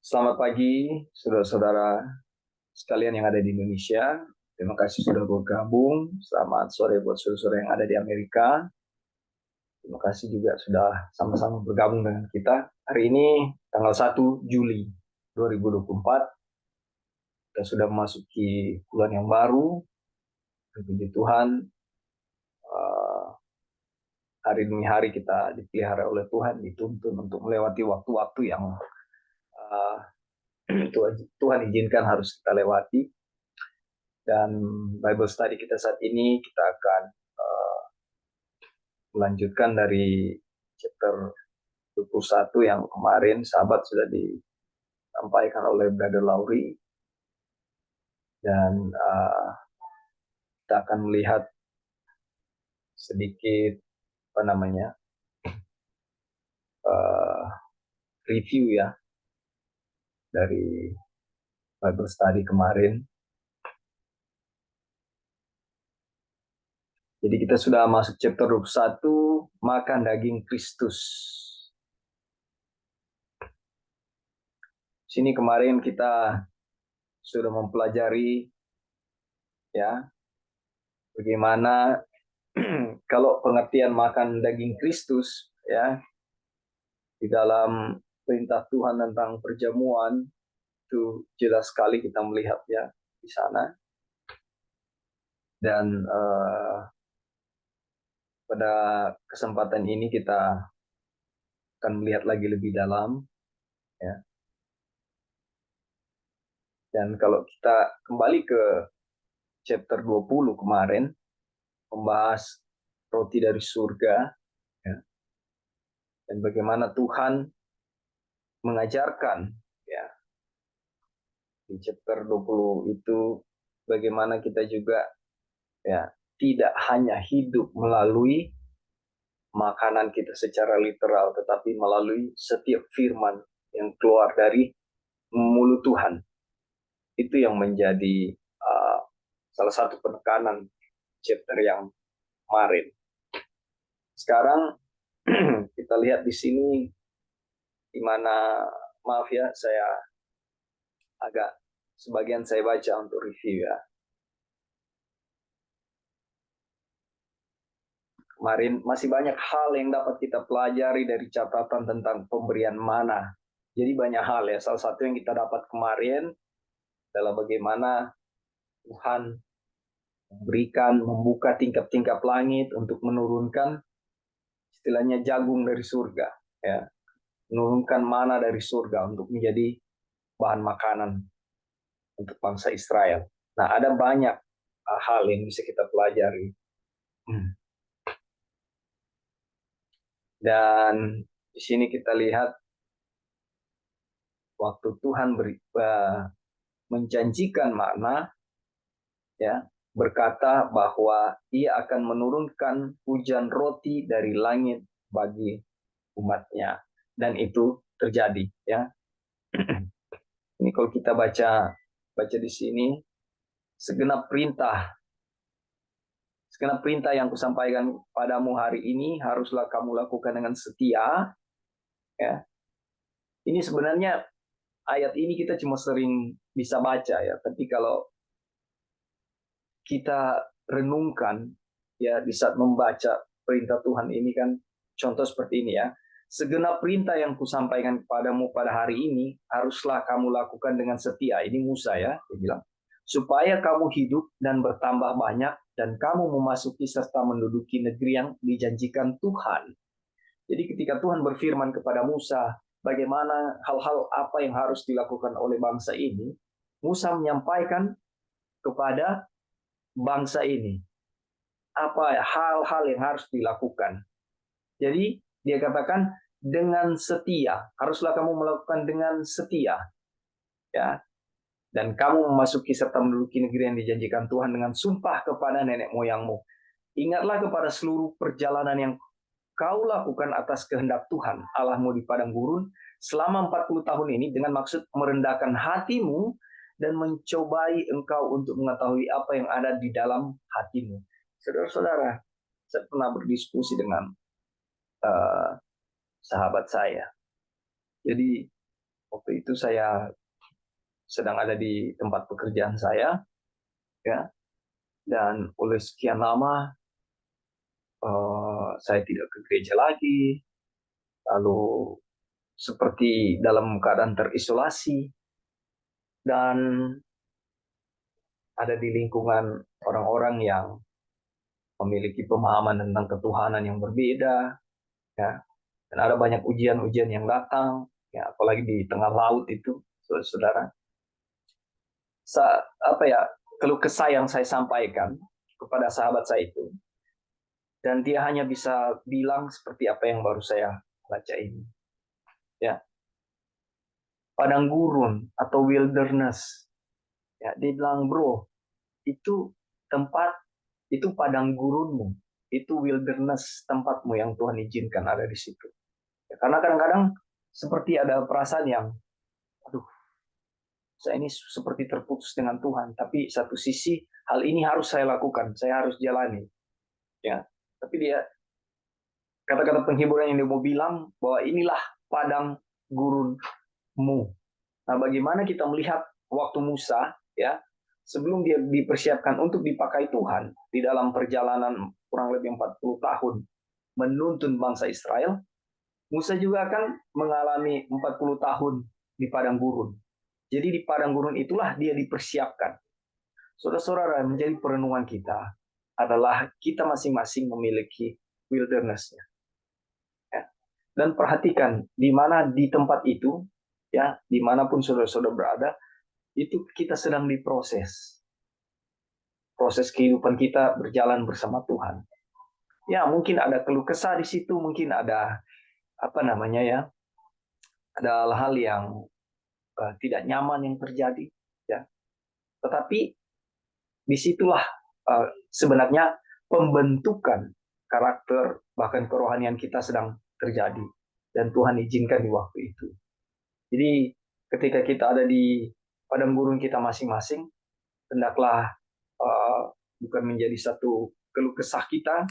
Selamat pagi, saudara-saudara sekalian yang ada di Indonesia. Terima kasih sudah bergabung. Selamat sore buat saudara-saudara yang ada di Amerika. Terima kasih juga sudah sama-sama bergabung dengan kita. Hari ini tanggal 1 Juli 2024. Kita sudah memasuki bulan yang baru. Puji Tuhan, eh, hari demi hari kita dipelihara oleh Tuhan, dituntun untuk melewati waktu-waktu yang eh, Tuhan izinkan harus kita lewati. Dan Bible study kita saat ini kita akan melanjutkan dari chapter 21 yang kemarin sahabat sudah disampaikan oleh Brother Lauri. Dan kita akan melihat sedikit uh, review ya dari Bible study kemarin. Jadi kita sudah masuk chapter 21, makan daging Kristus. Sini kemarin kita sudah mempelajari ya bagaimana kalau pengertian makan daging Kristus ya di dalam perintah Tuhan tentang perjamuan itu jelas sekali kita melihat ya di sana. Dan pada kesempatan ini kita akan melihat lagi lebih dalam ya. Dan kalau kita kembali ke chapter 20 kemarin membahas roti dari surga ya, dan bagaimana Tuhan mengajarkan ya di chapter 20 itu bagaimana kita juga ya tidak hanya hidup melalui makanan kita secara literal, tetapi melalui setiap firman yang keluar dari mulut Tuhan. Itu yang menjadi salah satu penekanan chapter yang kemarin. Sekarang kita lihat di sini, di mana maaf ya, saya agak sebagian saya baca untuk review ya. Kemarin masih banyak hal yang dapat kita pelajari dari catatan tentang pemberian mana. Jadi banyak hal ya. Salah satu yang kita dapat kemarin adalah bagaimana Tuhan memberikan, membuka tingkap-tingkap langit untuk menurunkan istilahnya jagung dari surga. Ya. Menurunkan mana dari surga untuk menjadi bahan makanan untuk bangsa Israel. Nah, ada banyak hal yang bisa kita pelajari. Dan di sini kita lihat waktu Tuhan menjanjikan makna, ya, berkata bahwa Ia akan menurunkan hujan roti dari langit bagi umatnya, dan itu terjadi. Ya, ini kalau kita baca di sini segenap perintah yang kusampaikan padamu hari ini haruslah kamu lakukan dengan setia. Ya, ini sebenarnya ayat ini kita cuma sering bisa baca ya, tapi kalau kita renungkan ya di saat membaca perintah Tuhan ini kan contoh seperti ini ya. Segenap perintah yang kusampaikan kepadamu pada hari ini haruslah kamu lakukan dengan setia. Ini Musa ya, dia bilang. Supaya kamu hidup dan bertambah banyak dan kamu memasuki serta menduduki negeri yang dijanjikan Tuhan. Jadi ketika Tuhan berfirman kepada Musa, bagaimana hal-hal apa yang harus dilakukan oleh bangsa ini, Musa menyampaikan kepada bangsa ini apa hal-hal yang harus dilakukan. Jadi dia katakan dengan setia, haruslah kamu melakukan dengan setia, ya. Dan kamu memasuki serta menduduki negeri yang dijanjikan Tuhan dengan sumpah kepada nenek moyangmu. Ingatlah kepada seluruh perjalanan yang kau lakukan atas kehendak Tuhan Allahmu di padang gurun selama 40 tahun ini dengan maksud merendahkan hatimu dan mencobai engkau untuk mengetahui apa yang ada di dalam hatimu. Saudara-saudara, saya pernah berdiskusi dengan sahabat saya. Jadi Waktu itu saya sedang ada di tempat pekerjaan saya, ya, dan oleh sekian lama saya tidak ke gereja lagi, lalu seperti dalam keadaan terisolasi, dan ada di lingkungan orang-orang yang memiliki pemahaman tentang ketuhanan yang berbeda, ya, dan ada banyak ujian-ujian yang datang, ya, apalagi di tengah laut itu, saudara. Apa ya, keluh kesah yang saya sampaikan kepada sahabat saya itu, dan dia hanya bisa bilang seperti apa yang baru saya baca ini, ya, padang gurun atau wilderness, ya, dia bilang, bro, itu tempat, itu padang gurunmu, itu wilderness tempatmu yang Tuhan izinkan ada di situ, ya, karena kadang-kadang seperti ada perasaan yang, aduh, saya ini seperti terputus dengan Tuhan, tapi satu sisi hal ini harus saya lakukan, saya harus jalani, ya. Tapi dia, kata-kata penghiburan yang dia mau bilang bahwa inilah padang gurunmu. Nah, bagaimana kita melihat waktu Musa, ya, sebelum dia dipersiapkan untuk dipakai Tuhan di dalam perjalanan kurang lebih 40 tahun menuntun bangsa Israel, Musa juga akan mengalami 40 tahun di padang gurun. Jadi di padang gurun itulah dia dipersiapkan. Saudara-saudara, menjadi perenungan kita adalah kita masing-masing memiliki wilderness-nya. Ya. Dan perhatikan, di mana di tempat itu, ya, dimanapun saudara-saudara berada, itu kita sedang diproses. Proses kehidupan kita berjalan bersama Tuhan. Ya, mungkin ada keluh kesah di situ, mungkin ada apa namanya ya, ada hal-hal yang tidak nyaman yang terjadi, ya. Tetapi disitulah sebenarnya pembentukan karakter bahkan kerohanian kita sedang terjadi dan Tuhan izinkan di waktu itu. Jadi ketika kita ada di padang gurun kita masing-masing, hendaklah bukan menjadi satu keluh kesah kita,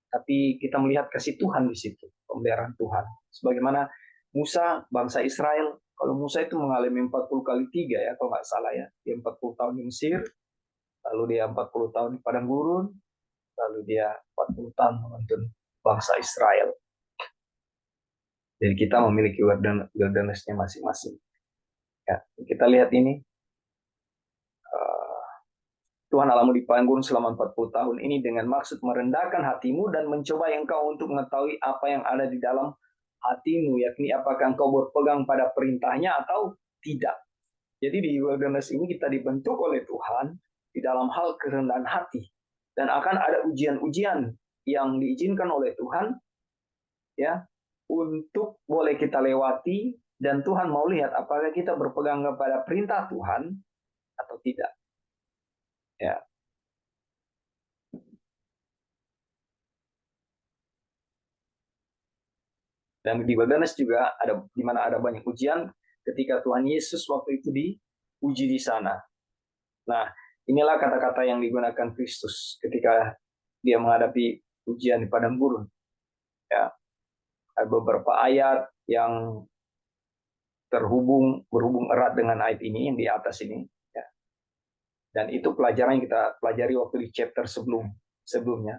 tapi kita melihat kasih Tuhan di situ, pemeliharaan Tuhan. Sebagaimana Musa, bangsa Israel, kalau Musa itu mengalami 40 kali 3 ya, kalau nggak salah ya. Dia 40 tahun di Mesir, lalu dia 40 tahun di padang gurun, lalu dia 40 tahun menuntun bangsa Israel. Jadi kita memiliki wilderness-nya masing-masing. Ya, kita lihat ini, Tuhan Allahmu di padang gurun selama 40 tahun ini dengan maksud merendahkan hatimu dan mencoba engkau untuk mengetahui apa yang ada di dalam hatimu, yakni apakah engkau berpegang pada perintahnya atau tidak. Jadi di wilderness ini kita dibentuk oleh Tuhan di dalam hal kerendahan hati. Dan akan ada ujian-ujian yang diizinkan oleh Tuhan, ya, untuk boleh kita lewati, dan Tuhan mau lihat apakah kita berpegang kepada perintah Tuhan atau tidak. Ya. Dan di wilderness juga ada di mana ada banyak ujian ketika Tuhan Yesus waktu itu diuji di sana. Nah, inilah kata-kata yang digunakan Kristus ketika dia menghadapi ujian di padang gurun. Ya, ada beberapa ayat yang berhubung erat dengan ayat ini yang di atas ini. Ya. Dan itu pelajaran yang kita pelajari waktu di chapter sebelumnya.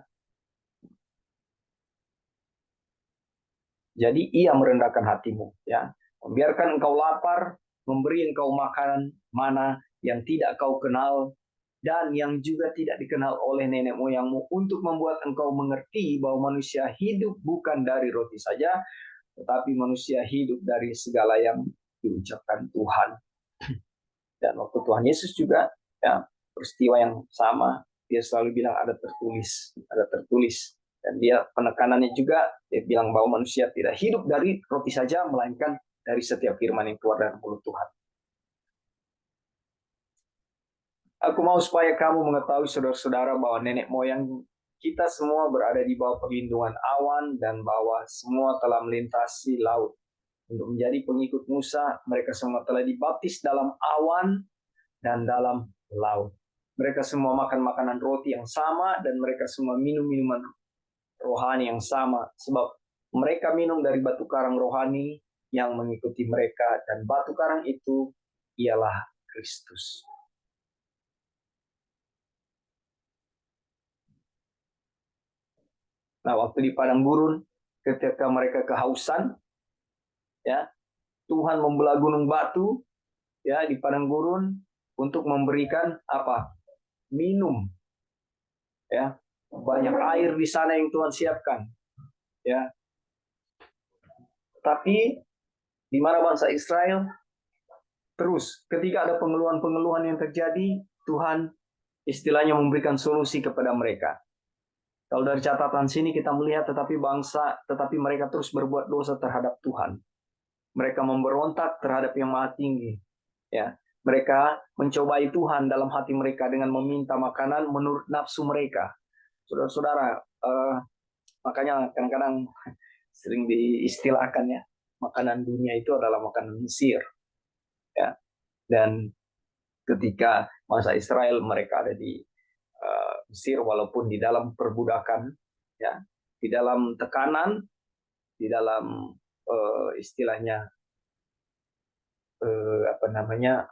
Jadi ia merendahkan hatimu, ya, membiarkan engkau lapar, memberi engkau makanan mana yang tidak kau kenal dan yang juga tidak dikenal oleh nenek moyangmu, untuk membuat engkau mengerti bahwa manusia hidup bukan dari roti saja, tetapi manusia hidup dari segala yang diucapkan Tuhan. Dan waktu Tuhan Yesus juga, ya, peristiwa yang sama, dia selalu bilang ada tertulis, ada tertulis. Dan dia penekanannya juga, dia bilang bahwa manusia tidak hidup dari roti saja, melainkan dari setiap firman yang keluar dari mulut Tuhan. Aku mau supaya kamu mengetahui, saudara-saudara, bahwa nenek moyang kita semua berada di bawah perlindungan awan, dan bahwa semua telah melintasi laut. Untuk menjadi pengikut Musa, mereka semua telah dibaptis dalam awan dan dalam laut. Mereka semua makan makanan roti yang sama, dan mereka semua minum minuman rohani yang sama, sebab mereka minum dari batu karang rohani yang mengikuti mereka, dan batu karang itu ialah Kristus. Nah, waktu di padang gurun, ketika mereka kehausan, ya, Tuhan membelah gunung batu, ya, di padang gurun untuk memberikan apa? Minum, ya. Banyak air di sana yang Tuhan siapkan, ya. Tapi di mana bangsa Israel terus ketika ada pengeluhan-pengeluhan yang terjadi, Tuhan istilahnya memberikan solusi kepada mereka. Kalau dari catatan sini kita melihat tetapi mereka terus berbuat dosa terhadap Tuhan. Mereka memberontak terhadap Yang Maha Tinggi. Ya, mereka mencobai Tuhan dalam hati mereka dengan meminta makanan menurut nafsu mereka. Saudara-saudara, makanya kadang-kadang sering diistilahkan, ya, makanan dunia itu adalah makanan Mesir. Ya, dan ketika masa Israel mereka ada di Mesir, walaupun di dalam perbudakan, ya, di dalam tekanan, di dalam istilahnya apa namanya,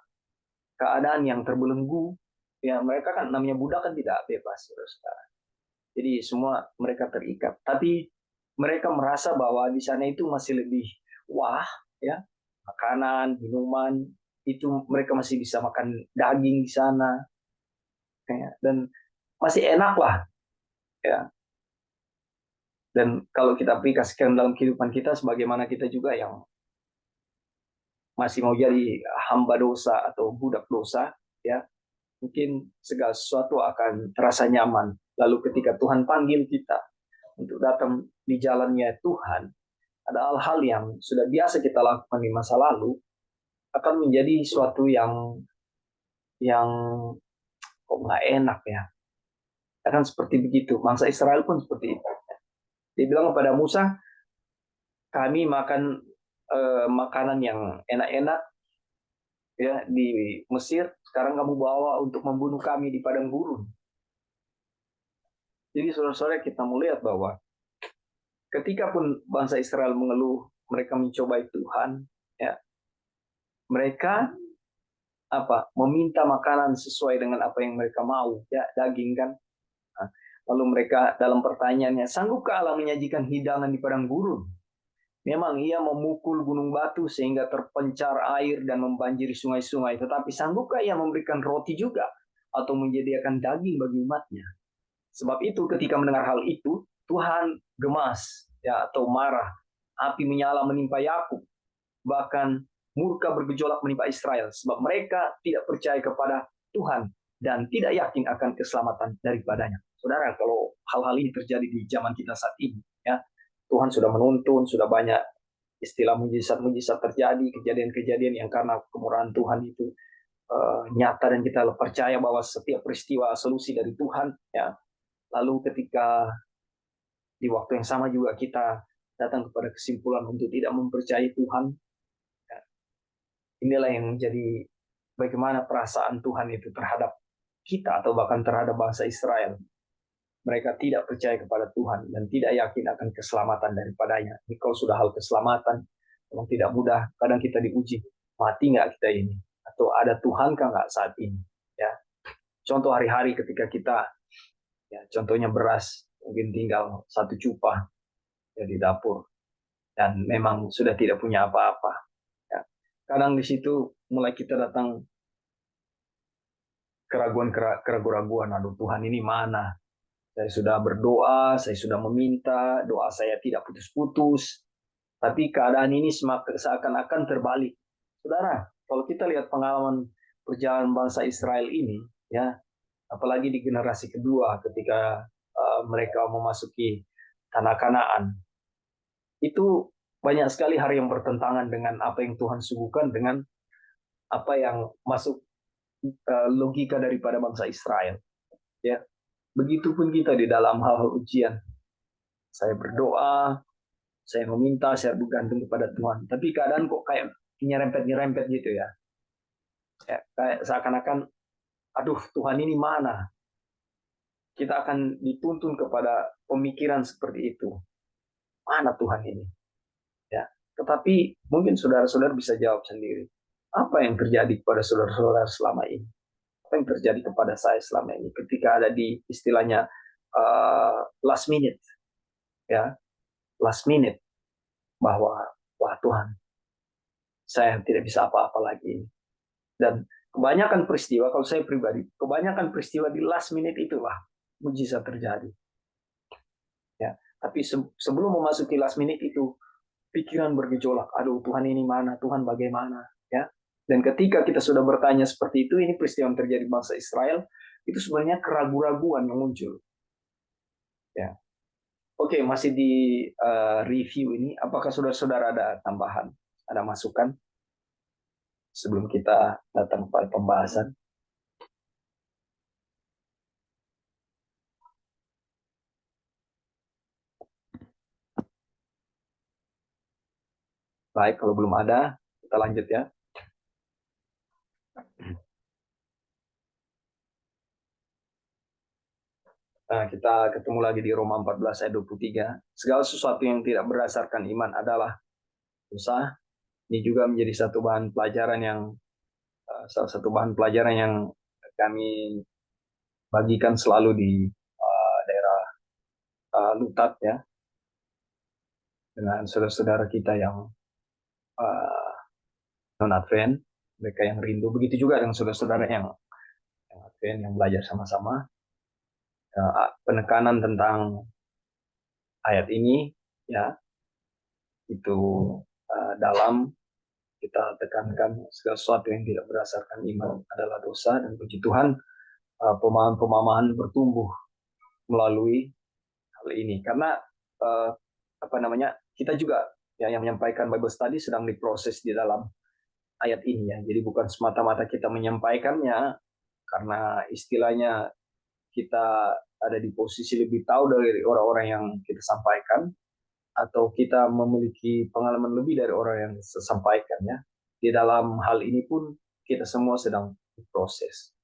keadaan yang terbelenggu, ya, mereka kan namanya budak kan tidak bebas, saudara. Jadi semua mereka terikat. Tapi mereka merasa bahwa di sana itu masih lebih wah, ya, makanan, minuman itu mereka masih bisa makan daging di sana, ya, dan masih enak lah, ya. Dan kalau kita aplikasikan dalam kehidupan kita, sebagaimana kita juga yang masih mau jadi hamba dosa atau budak dosa, ya, mungkin segala sesuatu akan terasa nyaman. Lalu ketika Tuhan panggil kita untuk datang di jalannya Tuhan, ada hal-hal yang sudah biasa kita lakukan di masa lalu akan menjadi suatu yang kok nggak enak, ya. Akan seperti begitu. Bangsa Israel pun seperti itu. Dia bilang kepada Musa, kami makan makanan yang enak-enak, ya, di Mesir, sekarang kamu bawa untuk membunuh kami di padang gurun. Jadi saudara-saudara, kita melihat bahwa ketika pun bangsa Israel mengeluh, mereka mencobai Tuhan, ya, mereka meminta makanan sesuai dengan apa yang mereka mau, ya, daging kan. Nah, lalu mereka dalam pertanyaannya, sanggupkah Allah menyajikan hidangan di padang gurun? Memang ia memukul gunung batu sehingga terpencar air dan membanjiri sungai-sungai, tetapi sanggupkah ia memberikan roti juga atau menyediakan daging bagi umatnya? Sebab itu ketika mendengar hal itu, Tuhan gemas, ya, atau marah. Api menyala menimpa Yakub, bahkan murka bergejolak menimpa Israel, sebab mereka tidak percaya kepada Tuhan dan tidak yakin akan keselamatan daripadanya. Saudara, kalau hal-hal ini terjadi di zaman kita saat ini, ya, Tuhan sudah menuntun, sudah banyak istilah mujizat-mujizat terjadi, kejadian-kejadian yang karena kemurahan Tuhan itu nyata, dan kita percaya bahwa setiap peristiwa solusi dari Tuhan, ya. Lalu ketika di waktu yang sama juga kita datang kepada kesimpulan untuk tidak mempercayai Tuhan, ya, inilah yang menjadi bagaimana perasaan Tuhan itu terhadap kita atau bahkan terhadap bangsa Israel. Mereka tidak percaya kepada Tuhan dan tidak yakin akan keselamatan daripadanya. Ini kalau sudah hal keselamatan, memang tidak mudah. Kadang kita diuji, mati nggak kita ini? Atau ada Tuhan kah nggak saat ini? Ya, contoh hari-hari ketika kita, ya, contohnya beras, mungkin tinggal satu cupah, ya, di dapur, dan memang sudah tidak punya apa-apa. Ya. Kadang di situ mulai kita datang keraguan-keraguan, aduh, Tuhan ini mana? Saya sudah berdoa, saya sudah meminta, doa saya tidak putus-putus, tapi keadaan ini seakan-akan terbalik. Saudara, kalau kita lihat pengalaman perjalanan bangsa Israel ini, ya, apalagi di generasi kedua ketika mereka memasuki tanah Kanaan, itu banyak sekali hal yang bertentangan dengan apa yang Tuhan suguhkan dengan apa yang masuk logika daripada bangsa Israel. Ya, begitupun kita di dalam hal-hal ujian. Saya berdoa, saya meminta, saya bergantung kepada Tuhan. Tapi keadaan kok kayak nyerempet-nyerempet gitu, ya. Ya, kayak seakan-akan, aduh, Tuhan ini mana? Kita akan dituntun kepada pemikiran seperti itu. Mana Tuhan ini? Ya. Tetapi mungkin saudara-saudara bisa jawab sendiri. Apa yang terjadi kepada saudara-saudara selama ini? Apa yang terjadi kepada saya selama ini ketika ada di istilahnya last minute, ya, last minute, bahwa wah Tuhan, saya tidak bisa apa-apa lagi. Dan kebanyakan peristiwa, kalau saya pribadi, kebanyakan peristiwa di last minute itulah mujizat terjadi. Ya, tapi sebelum memasuki last minute itu, pikiran bergejolak. Aduh, Tuhan ini mana? Tuhan bagaimana? Ya. Dan ketika kita sudah bertanya seperti itu, ini peristiwa yang terjadi bangsa Israel, itu sebenarnya keraguan-raguan yang muncul. Ya. Oke, masih di review ini. Apakah saudara-saudara ada tambahan, ada masukan sebelum kita datang pada pembahasan? Baik, kalau belum ada, kita lanjut ya. Nah, kita ketemu lagi di Roma 14 ayat 23. Segala sesuatu yang tidak berdasarkan iman adalah dosa. Ini juga menjadi satu bahan pelajaran yang salah satu bahan pelajaran yang kami bagikan selalu di daerah Lutat ya, dengan saudara-saudara kita yang uh, non Advent, mereka yang rindu. Begitu juga dengan saudara-saudara yang Advent yang belajar sama-sama. Penekanan tentang ayat ini ya, itu dalam kita tekankan segala sesuatu yang tidak berdasarkan iman adalah dosa, dan puji Tuhan pemahaman-pemahaman bertumbuh melalui hal ini, karena uh, apa namanya, kita juga ya, yang menyampaikan Bible study sedang diproses di dalam ayat ini ya, jadi bukan semata-mata kita menyampaikannya karena istilahnya kita ada di posisi lebih tahu dari orang-orang yang kita sampaikan, atau kita memiliki pengalaman lebih dari orang yang saya sampaikan ya. Di dalam hal ini pun kita semua sedang diproses,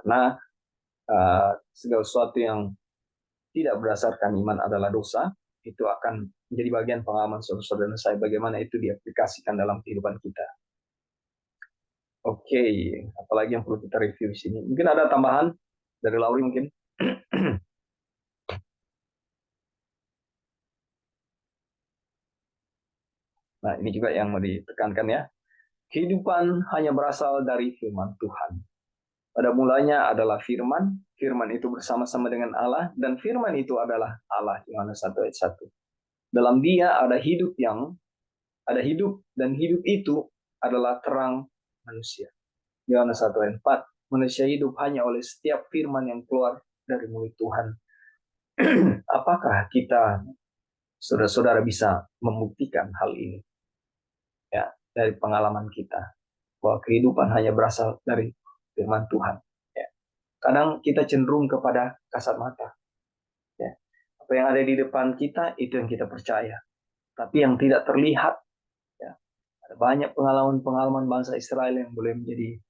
karena segala sesuatu yang tidak berdasarkan iman adalah dosa, itu akan menjadi bagian pengalaman saudara-saudara saya bagaimana itu diaplikasikan dalam kehidupan kita. Oke, apalagi yang perlu kita review di sini? Mungkin ada tambahan dari Lauri mungkin? Nah, ini juga yang mau ditekankan ya. Kehidupan hanya berasal dari firman Tuhan. Pada mulanya adalah firman, firman itu bersama-sama dengan Allah, dan firman itu adalah Allah, Yohanes 1 ayat 1. Dalam dia ada hidup, dan hidup itu adalah terang manusia. Yohanes 1 ayat 4. Manusia hidup hanya oleh setiap firman yang keluar dari mulut Tuhan. Apakah kita, saudara-saudara, bisa membuktikan hal ini? Ya, dari pengalaman kita, bahwa kehidupan hanya berasal dari firman Tuhan. Ya. Kadang kita cenderung kepada kasat mata. Ya. Apa yang ada di depan kita, itu yang kita percaya. Tapi yang tidak terlihat, ya, ada banyak pengalaman-pengalaman bangsa Israel yang boleh menjadi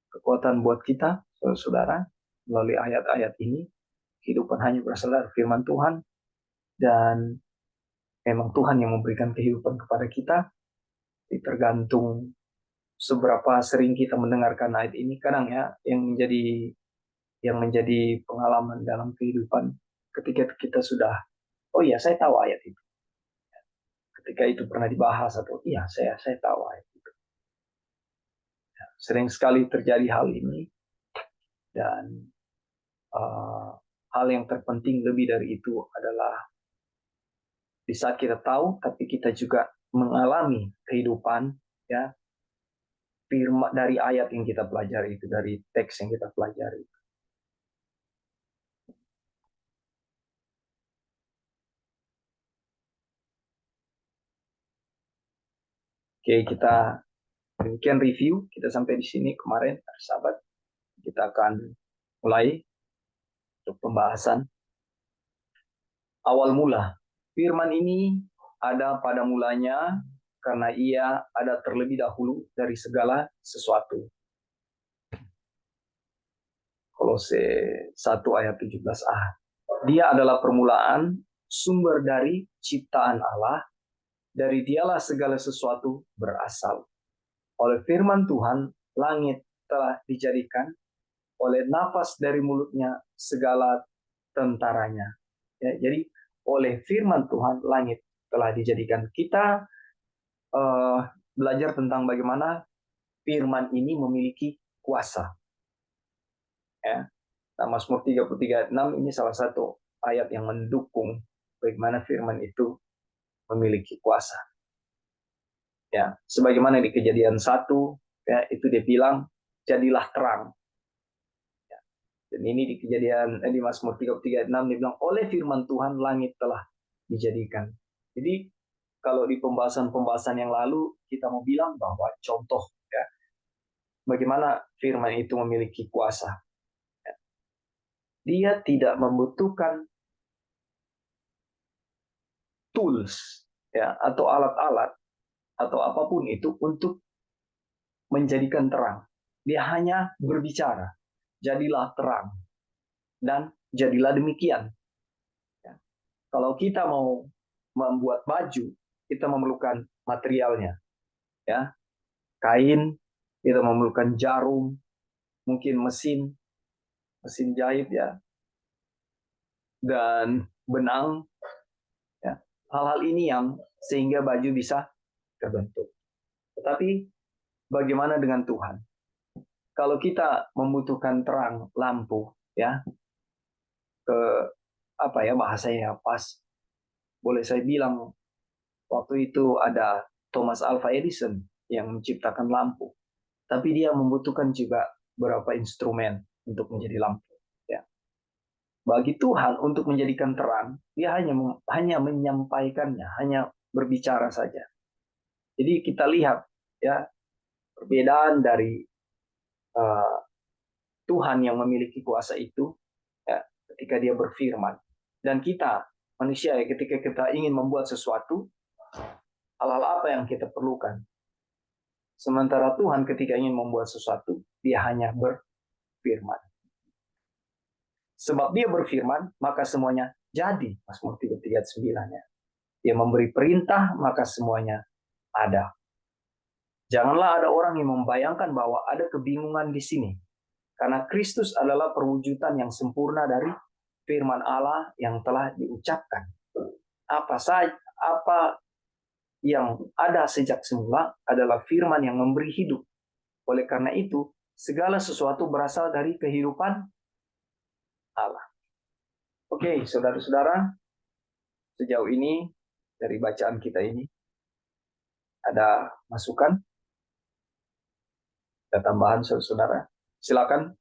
kekuatan buat kita, saudara, melalui ayat-ayat ini. Kehidupan hanya berasal dari firman Tuhan, dan memang Tuhan yang memberikan kehidupan kepada kita. Tergantung seberapa sering kita mendengarkan ayat ini. Kadang ya, yang menjadi pengalaman dalam kehidupan, ketika kita sudah, oh iya saya tahu ayat itu, ketika itu pernah dibahas, atau iya saya tahu ayat itu. Ya, sering sekali terjadi hal ini, dan uh, hal yang terpenting lebih dari itu adalah di saat kita tahu, tapi kita juga mengalami kehidupan ya, firman dari ayat yang kita pelajari itu, dari teks yang kita pelajari. Oke, kita demikian review kita sampai di sini kemarin, sahabat. Kita akan mulai untuk pembahasan awal mula. Firman ini ada pada mulanya, karena ia ada terlebih dahulu dari segala sesuatu. Kolose 1 ayat 17a. Dia adalah permulaan, sumber dari ciptaan Allah. Dari dialah segala sesuatu berasal. Oleh firman Tuhan, langit telah dijadikan, oleh nafas dari mulutnya segala tentaranya. Ya, jadi oleh firman Tuhan, langit telah dijadikan. Kita belajar tentang bagaimana firman ini memiliki kuasa. Ya. Nah, Mazmur 33:6 ini salah satu ayat yang mendukung bagaimana firman itu memiliki kuasa. Ya, sebagaimana di Kejadian 1, ya, itu dia bilang, jadilah terang. Ya. Dan ini di Mazmur 33:6 dia bilang, oleh firman Tuhan langit telah dijadikan. Jadi kalau di pembahasan-pembahasan yang lalu kita mau bilang bahwa contoh, ya, bagaimana firman itu memiliki kuasa. Ya. Dia tidak membutuhkan tools, ya, atau alat-alat atau apapun itu untuk menjadikan terang. Dia hanya berbicara, jadilah terang, dan jadilah demikian. Ya. Kalau kita mau membuat baju, kita memerlukan materialnya, ya, kain, kita memerlukan jarum, mungkin mesin jahit, ya, dan benang, ya. Hal-hal ini yang sehingga baju bisa terbentuk. Tetapi bagaimana dengan Tuhan? Kalau kita membutuhkan terang lampu, ya, ke apa ya bahasanya pas, boleh saya bilang waktu itu ada Thomas Alva Edison yang menciptakan lampu, tapi dia membutuhkan juga beberapa instrumen untuk menjadi lampu. Ya. Bagi Tuhan untuk menjadikan terang, dia hanya menyampaikannya, hanya berbicara saja. Jadi kita lihat, ya, perbedaan dari uh, Tuhan yang memiliki kuasa itu, ya, ketika dia berfirman, dan kita manusia, ya, ketika kita ingin membuat sesuatu, hal-hal apa yang kita perlukan. Sementara Tuhan ketika ingin membuat sesuatu, dia hanya berfirman. Sebab dia berfirman, maka semuanya jadi. Mazmur 33:9. Dia memberi perintah, maka semuanya ada. Janganlah ada orang yang membayangkan bahwa ada kebingungan di sini. Karena Kristus adalah perwujudan yang sempurna dari firman Allah yang telah diucapkan. Apa yang ada sejak semula adalah firman yang memberi hidup. Oleh karena itu, segala sesuatu berasal dari kehidupan Allah. Oke, saudara-saudara, sejauh ini dari bacaan kita ini ada masukan, ada tambahan, saudara-saudara? Silakan.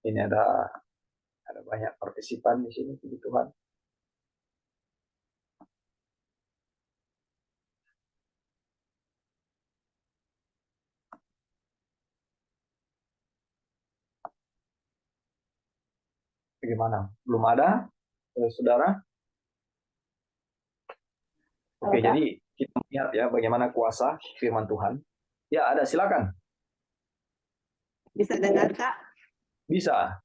Ini ada banyak partisipan di sini, puji Tuhan. Bagaimana? Belum ada, saudara? Oke, jadi kita lihat ya bagaimana kuasa firman Tuhan. Ya, ada, silakan. Bisa dengar, Kak? Bisa.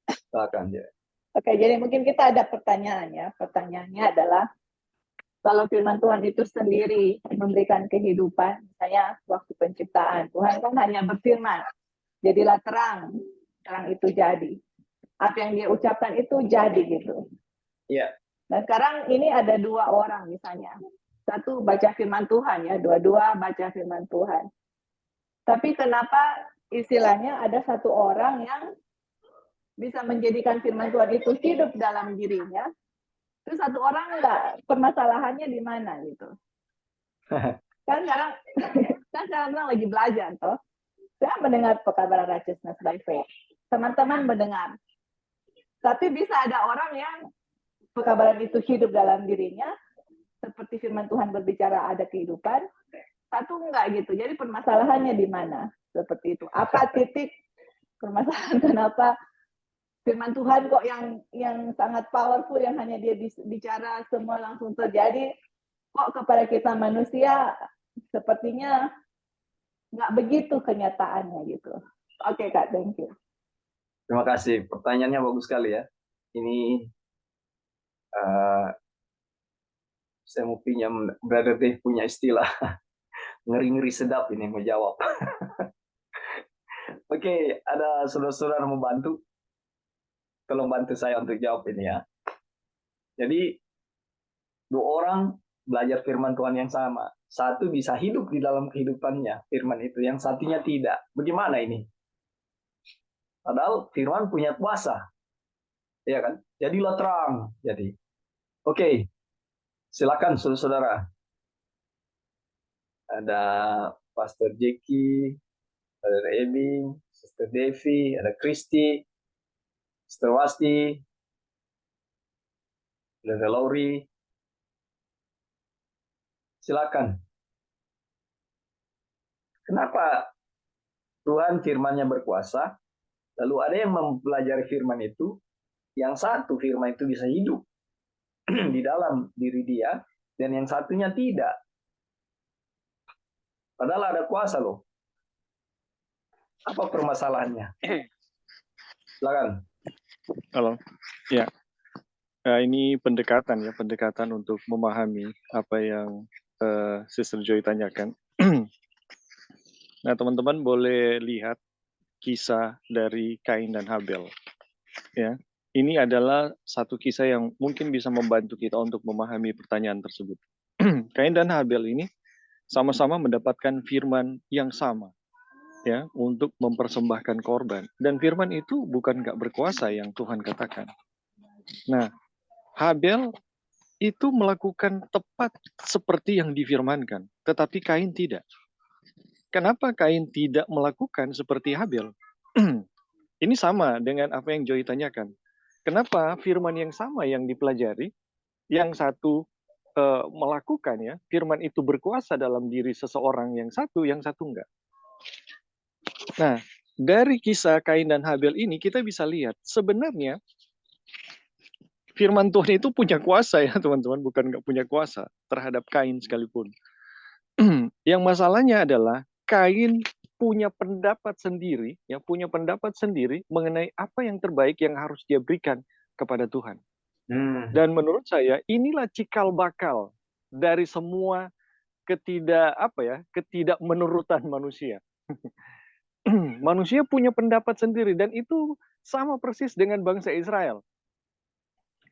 Silakan, ya. Oke, jadi mungkin kita ada pertanyaan ya. Pertanyaannya adalah, kalau firman Tuhan itu sendiri memberikan kehidupan, misalnya waktu penciptaan, Tuhan kan hanya berfirman, jadilah terang, terang itu jadi. Apa yang dia ucapkan itu jadi gitu. Iya. Nah sekarang ini ada dua orang misalnya. Satu baca firman Tuhan ya, dua-dua baca firman Tuhan. Tapi kenapa istilahnya ada satu orang yang bisa menjadikan firman Tuhan itu hidup dalam dirinya, terus satu orang enggak, permasalahannya di mana gitu. Kan sekarang lagi belajar toh. Saya mendengar pekabaran righteousness by faith. Teman-teman mendengar. Tapi bisa ada orang yang pekabaran itu hidup dalam dirinya, seperti firman Tuhan berbicara ada kehidupan, satu enggak gitu. Jadi permasalahannya di mana? Seperti itu. Apa titik permasalahan kenapa firman Tuhan kok yang sangat powerful, yang hanya dia bicara semua langsung terjadi, kok kepada kita manusia sepertinya nggak begitu kenyataannya gitu. Oke Kak, thank you. Terima kasih. Pertanyaannya bagus sekali ya. Ini eh, saya mau pinjam Brother Dave punya istilah ngeri-ngeri sedap ini menjawab. Oke, ada saudara-saudara membantu. Tolong bantu saya untuk jawab ini ya. Jadi dua orang belajar firman Tuhan yang sama. Satu bisa hidup di dalam kehidupannya firman itu, yang satunya tidak. Bagaimana ini? Padahal firman punya kuasa, ya kan? Jadilah terang. Jadi, oke, silakan saudara-saudara. Ada Pastor Jeki, ada Emi, Sister Devi, ada Kristi, Sister Wasti, ada Lauri. Silakan. Kenapa Tuhan firman-Nya berkuasa? Lalu ada yang mempelajari firman itu, yang satu firman itu bisa hidup di dalam diri dia, dan yang satunya tidak. Padahal ada kuasa loh. Apa permasalahannya? Silakan. Halo, ya. Ini pendekatan ya, pendekatan untuk memahami apa yang Sister Joy tanyakan. Nah, teman-teman boleh lihat kisah dari Kain dan Habel. Ya, ini adalah satu kisah yang mungkin bisa membantu kita untuk memahami pertanyaan tersebut. Kain dan Habel ini sama-sama mendapatkan firman yang sama, ya, untuk mempersembahkan korban. Dan firman itu bukan nggak berkuasa yang Tuhan katakan. Nah, Habel itu melakukan tepat seperti yang difirmankan, tetapi Kain tidak. Kenapa Kain tidak melakukan seperti Habel? Ini sama dengan apa yang Joy tanyakan. Kenapa firman yang sama yang dipelajari, yang satu melakukan ya, firman itu berkuasa dalam diri seseorang yang satu enggak. Nah, dari kisah Kain dan Habel ini kita bisa lihat sebenarnya firman Tuhan itu punya kuasa ya teman-teman, bukan nggak punya kuasa terhadap Kain sekalipun. Yang masalahnya adalah Kain punya pendapat sendiri, ya punya pendapat sendiri mengenai apa yang terbaik yang harus dia berikan kepada Tuhan. Dan menurut saya inilah cikal bakal dari semua ketidakmenurutan manusia. Manusia punya pendapat sendiri dan itu sama persis dengan bangsa Israel.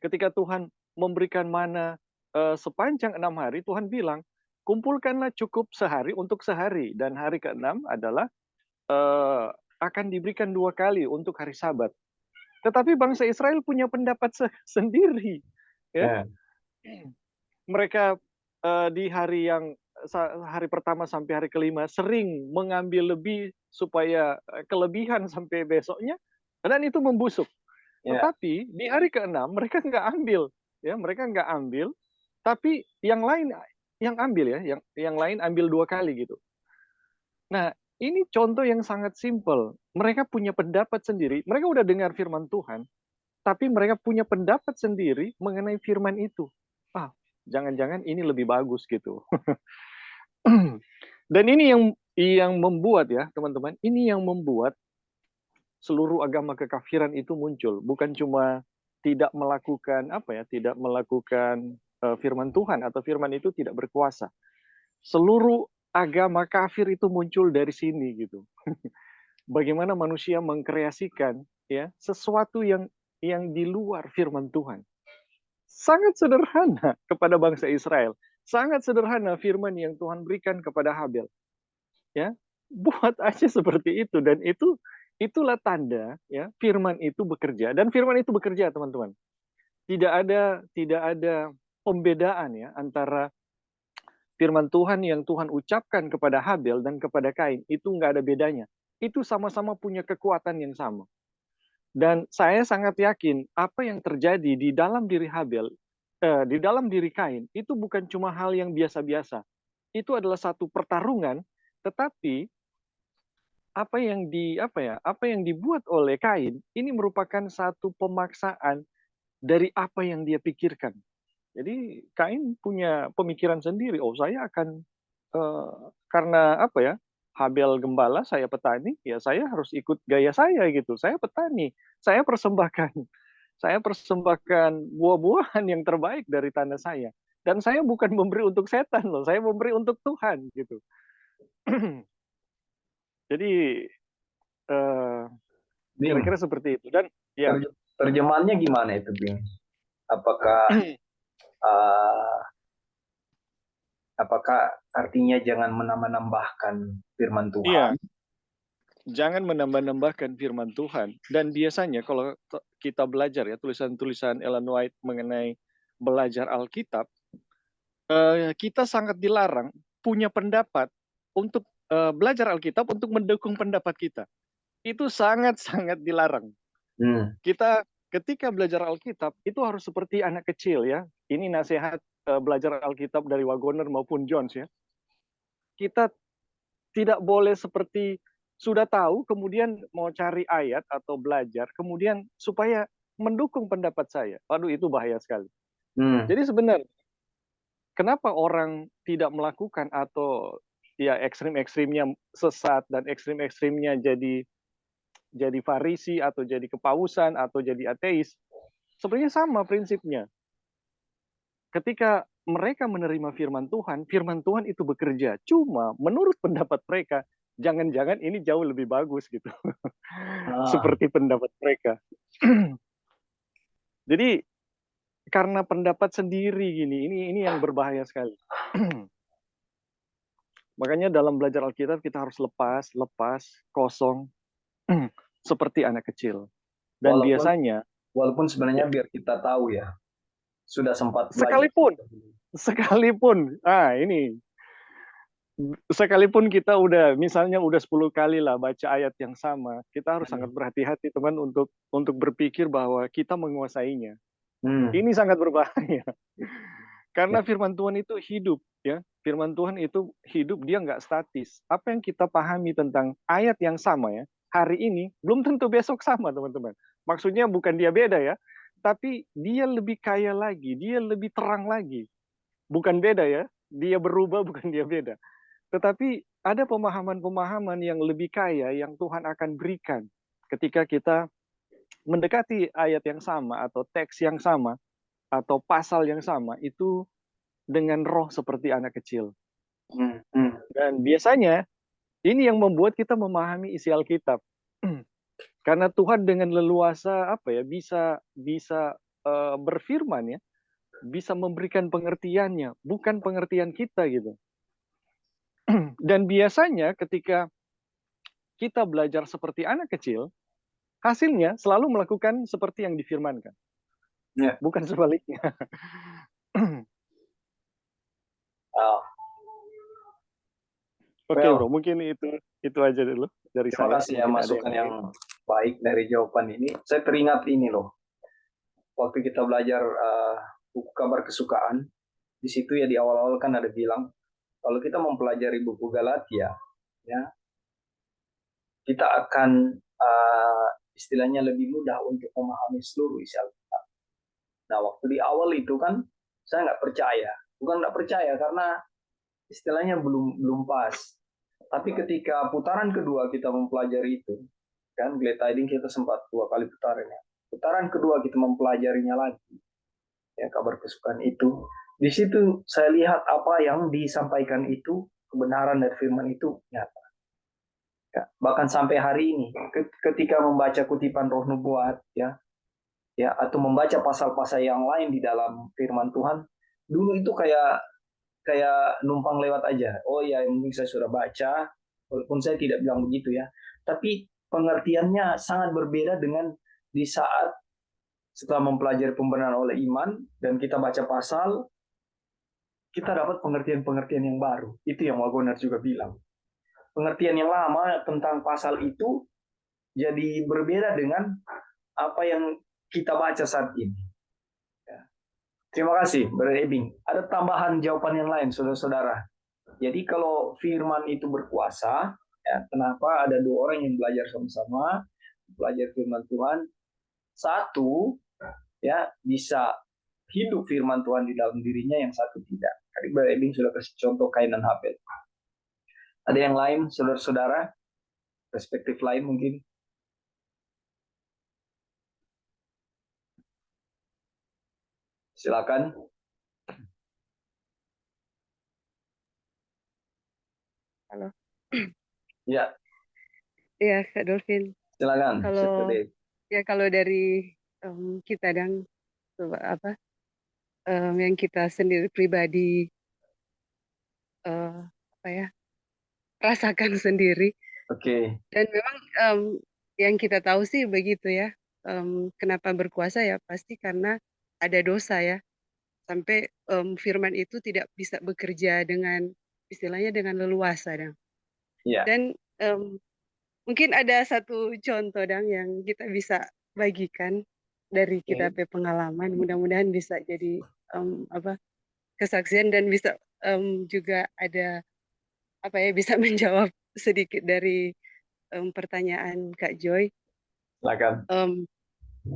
Ketika Tuhan memberikan mana sepanjang 6 hari, Tuhan bilang, kumpulkanlah cukup sehari untuk sehari. Dan hari ke-6 adalah akan diberikan 2 kali untuk hari Sabat. Tetapi bangsa Israel punya pendapat sendiri. Ya. Mereka di hari pertama sampai hari kelima sering mengambil lebih supaya kelebihan sampai besoknya, dan itu membusuk. Tetapi di hari ke-6 mereka nggak ambil, ya mereka nggak ambil, tapi yang lain yang ambil ya, yang lain ambil 2 kali gitu. Nah, ini contoh yang sangat simpel. Mereka punya pendapat sendiri. Mereka udah dengar firman Tuhan, tapi mereka punya pendapat sendiri mengenai firman itu. Jangan-jangan ini lebih bagus gitu. Dan ini yang membuat ya, teman-teman, ini yang membuat seluruh agama kekafiran itu muncul. Bukan cuma tidak melakukan tidak melakukan firman Tuhan atau firman itu tidak berkuasa. Seluruh agama kafir itu muncul dari sini gitu. Bagaimana manusia mengkreasikan ya sesuatu yang di luar firman Tuhan. Sangat sederhana kepada bangsa Israel. Sangat sederhana firman yang Tuhan berikan kepada Habel. Ya, buat aja seperti itu, dan itulah tanda ya firman itu bekerja, dan firman itu bekerja teman-teman. Tidak ada pembedaan ya antara firman Tuhan yang Tuhan ucapkan kepada Habel dan kepada Kain, itu nggak ada bedanya. Itu sama-sama punya kekuatan yang sama. Dan saya sangat yakin apa yang terjadi di dalam diri Habel, di dalam diri Kain, itu bukan cuma hal yang biasa-biasa. Itu adalah satu pertarungan, tetapi apa yang dibuat oleh Kain ini merupakan satu pemaksaan dari apa yang dia pikirkan. Jadi Kain punya pemikiran sendiri. Saya akan karena Habel gembala, saya petani, ya saya harus ikut gaya saya gitu. Saya petani, saya persembahkan buah-buahan yang terbaik dari tanah saya. Dan saya bukan memberi untuk setan loh, saya memberi untuk Tuhan gitu. Jadi Bing, kira-kira seperti itu. Dan ya, terjemahannya gimana itu, Bing? Apakah uh, apakah artinya jangan menambah-nambahkan firman iya, Tuhan? jangan menambah-nambahkan firman Tuhan. Dan biasanya kalau kita belajar ya tulisan-tulisan Ellen White mengenai belajar Alkitab, kita sangat dilarang punya pendapat untuk belajar Alkitab untuk mendukung pendapat kita. Itu sangat-sangat dilarang. Kita ketika belajar Alkitab itu harus seperti anak kecil ya. Ini nasihat belajar Alkitab dari Wagoner maupun Jones ya. Kita tidak boleh seperti sudah tahu kemudian mau cari ayat atau belajar kemudian supaya mendukung pendapat saya. Waduh, itu bahaya sekali. Jadi sebenarnya kenapa orang tidak melakukan atau ya ekstrim-ekstrimnya sesat dan ekstrim-ekstrimnya jadi Farisi atau jadi kepausan atau jadi ateis, sebenarnya sama prinsipnya. Ketika mereka menerima firman Tuhan itu bekerja. Cuma menurut pendapat mereka, jangan-jangan ini jauh lebih bagus gitu. Seperti pendapat mereka. Jadi karena pendapat sendiri gini, ini yang berbahaya sekali. Makanya dalam belajar Alkitab kita harus lepas, kosong, seperti anak kecil. Dan biasanya walaupun sebenarnya biar kita tahu ya, sudah sempat belajar. Sekalipun, sekalipun kita misalnya udah 10 kali lah baca ayat yang sama, kita harus sangat berhati-hati teman untuk berpikir bahwa kita menguasainya. Ini sangat berbahaya. Karena firman Tuhan itu hidup ya. Firman Tuhan itu hidup, dia nggak statis. Apa yang kita pahami tentang ayat yang sama ya, hari ini belum tentu besok sama teman-teman. Maksudnya bukan dia beda ya, tapi dia lebih kaya lagi, dia lebih terang lagi. Bukan beda ya, dia berubah bukan dia beda. Tetapi ada pemahaman-pemahaman yang lebih kaya yang Tuhan akan berikan ketika kita mendekati ayat yang sama atau teks yang sama atau pasal yang sama itu dengan roh seperti anak kecil. Dan biasanya ini yang membuat kita memahami isi Alkitab. Karena Tuhan dengan leluasa bisa berfirman ya, bisa memberikan pengertiannya, bukan pengertian kita gitu. Dan biasanya ketika kita belajar seperti anak kecil, hasilnya selalu melakukan seperti yang difirmankan. Bukan sebaliknya. Oke, Bro, mungkin itu aja dulu dari Terima saya. kasih ya masukan yang baik dari jawaban ini. Saya teringat ini loh. Waktu kita belajar buku kabar kesukaan, di situ ya di awal-awal kan ada bilang kalau kita mempelajari buku Galatia, ya kita akan istilahnya lebih mudah untuk memahami seluruh isi Alkitab. Nah, waktu di awal itu kan saya nggak percaya, bukan nggak percaya karena istilahnya belum pas. Tapi ketika putaran kedua kita mempelajari itu, kan Glad Tidings kita sempat 2 kali putarannya. Putaran kedua kita mempelajarinya lagi, ya kabar kesukaan itu. Di situ saya lihat apa yang disampaikan itu kebenaran dari firman itu nyata. Ya, bahkan sampai hari ini, ketika membaca kutipan Roh Nubuat, ya atau membaca pasal-pasal yang lain di dalam firman Tuhan, dulu itu kayak numpang lewat aja. Oh ya, mungkin saya sudah baca, walaupun saya tidak bilang begitu ya. Tapi pengertiannya sangat berbeda dengan di saat setelah mempelajari pembenaran oleh iman dan kita baca pasal, kita dapat pengertian-pengertian yang baru. Itu yang Wagoner juga bilang. Pengertian yang lama tentang pasal itu jadi berbeda dengan apa yang kita baca saat ini. Terima kasih, Brother Ebing. Ada tambahan jawaban yang lain, saudara-saudara. Jadi kalau firman itu berkuasa, ya, kenapa ada 2 orang yang belajar sama-sama, belajar firman Tuhan, satu ya bisa hidup firman Tuhan di dalam dirinya, yang satu tidak. Tadi Brother Ebing sudah kasih contoh Kain dan Habel. Ada yang lain, saudara-saudara? Perspektif lain mungkin? Silakan. Halo. Ya, Iya, Kak Dolphin. silakan. Kalau kalau dari kita dan apa yang kita sendiri pribadi apa ya rasakan sendiri. Oke. Dan memang yang kita tahu sih begitu ya. Kenapa berkuasa ya pasti karena ada dosa ya. Sampai firman itu tidak bisa bekerja dengan istilahnya dengan leluasa Ya. dan mungkin ada satu contoh yang kita bisa bagikan dari kita Oke. pengalaman. Mudah-mudahan bisa jadi kesaksian dan bisa juga ada bisa menjawab sedikit dari pertanyaan Kak Joy. Silakan.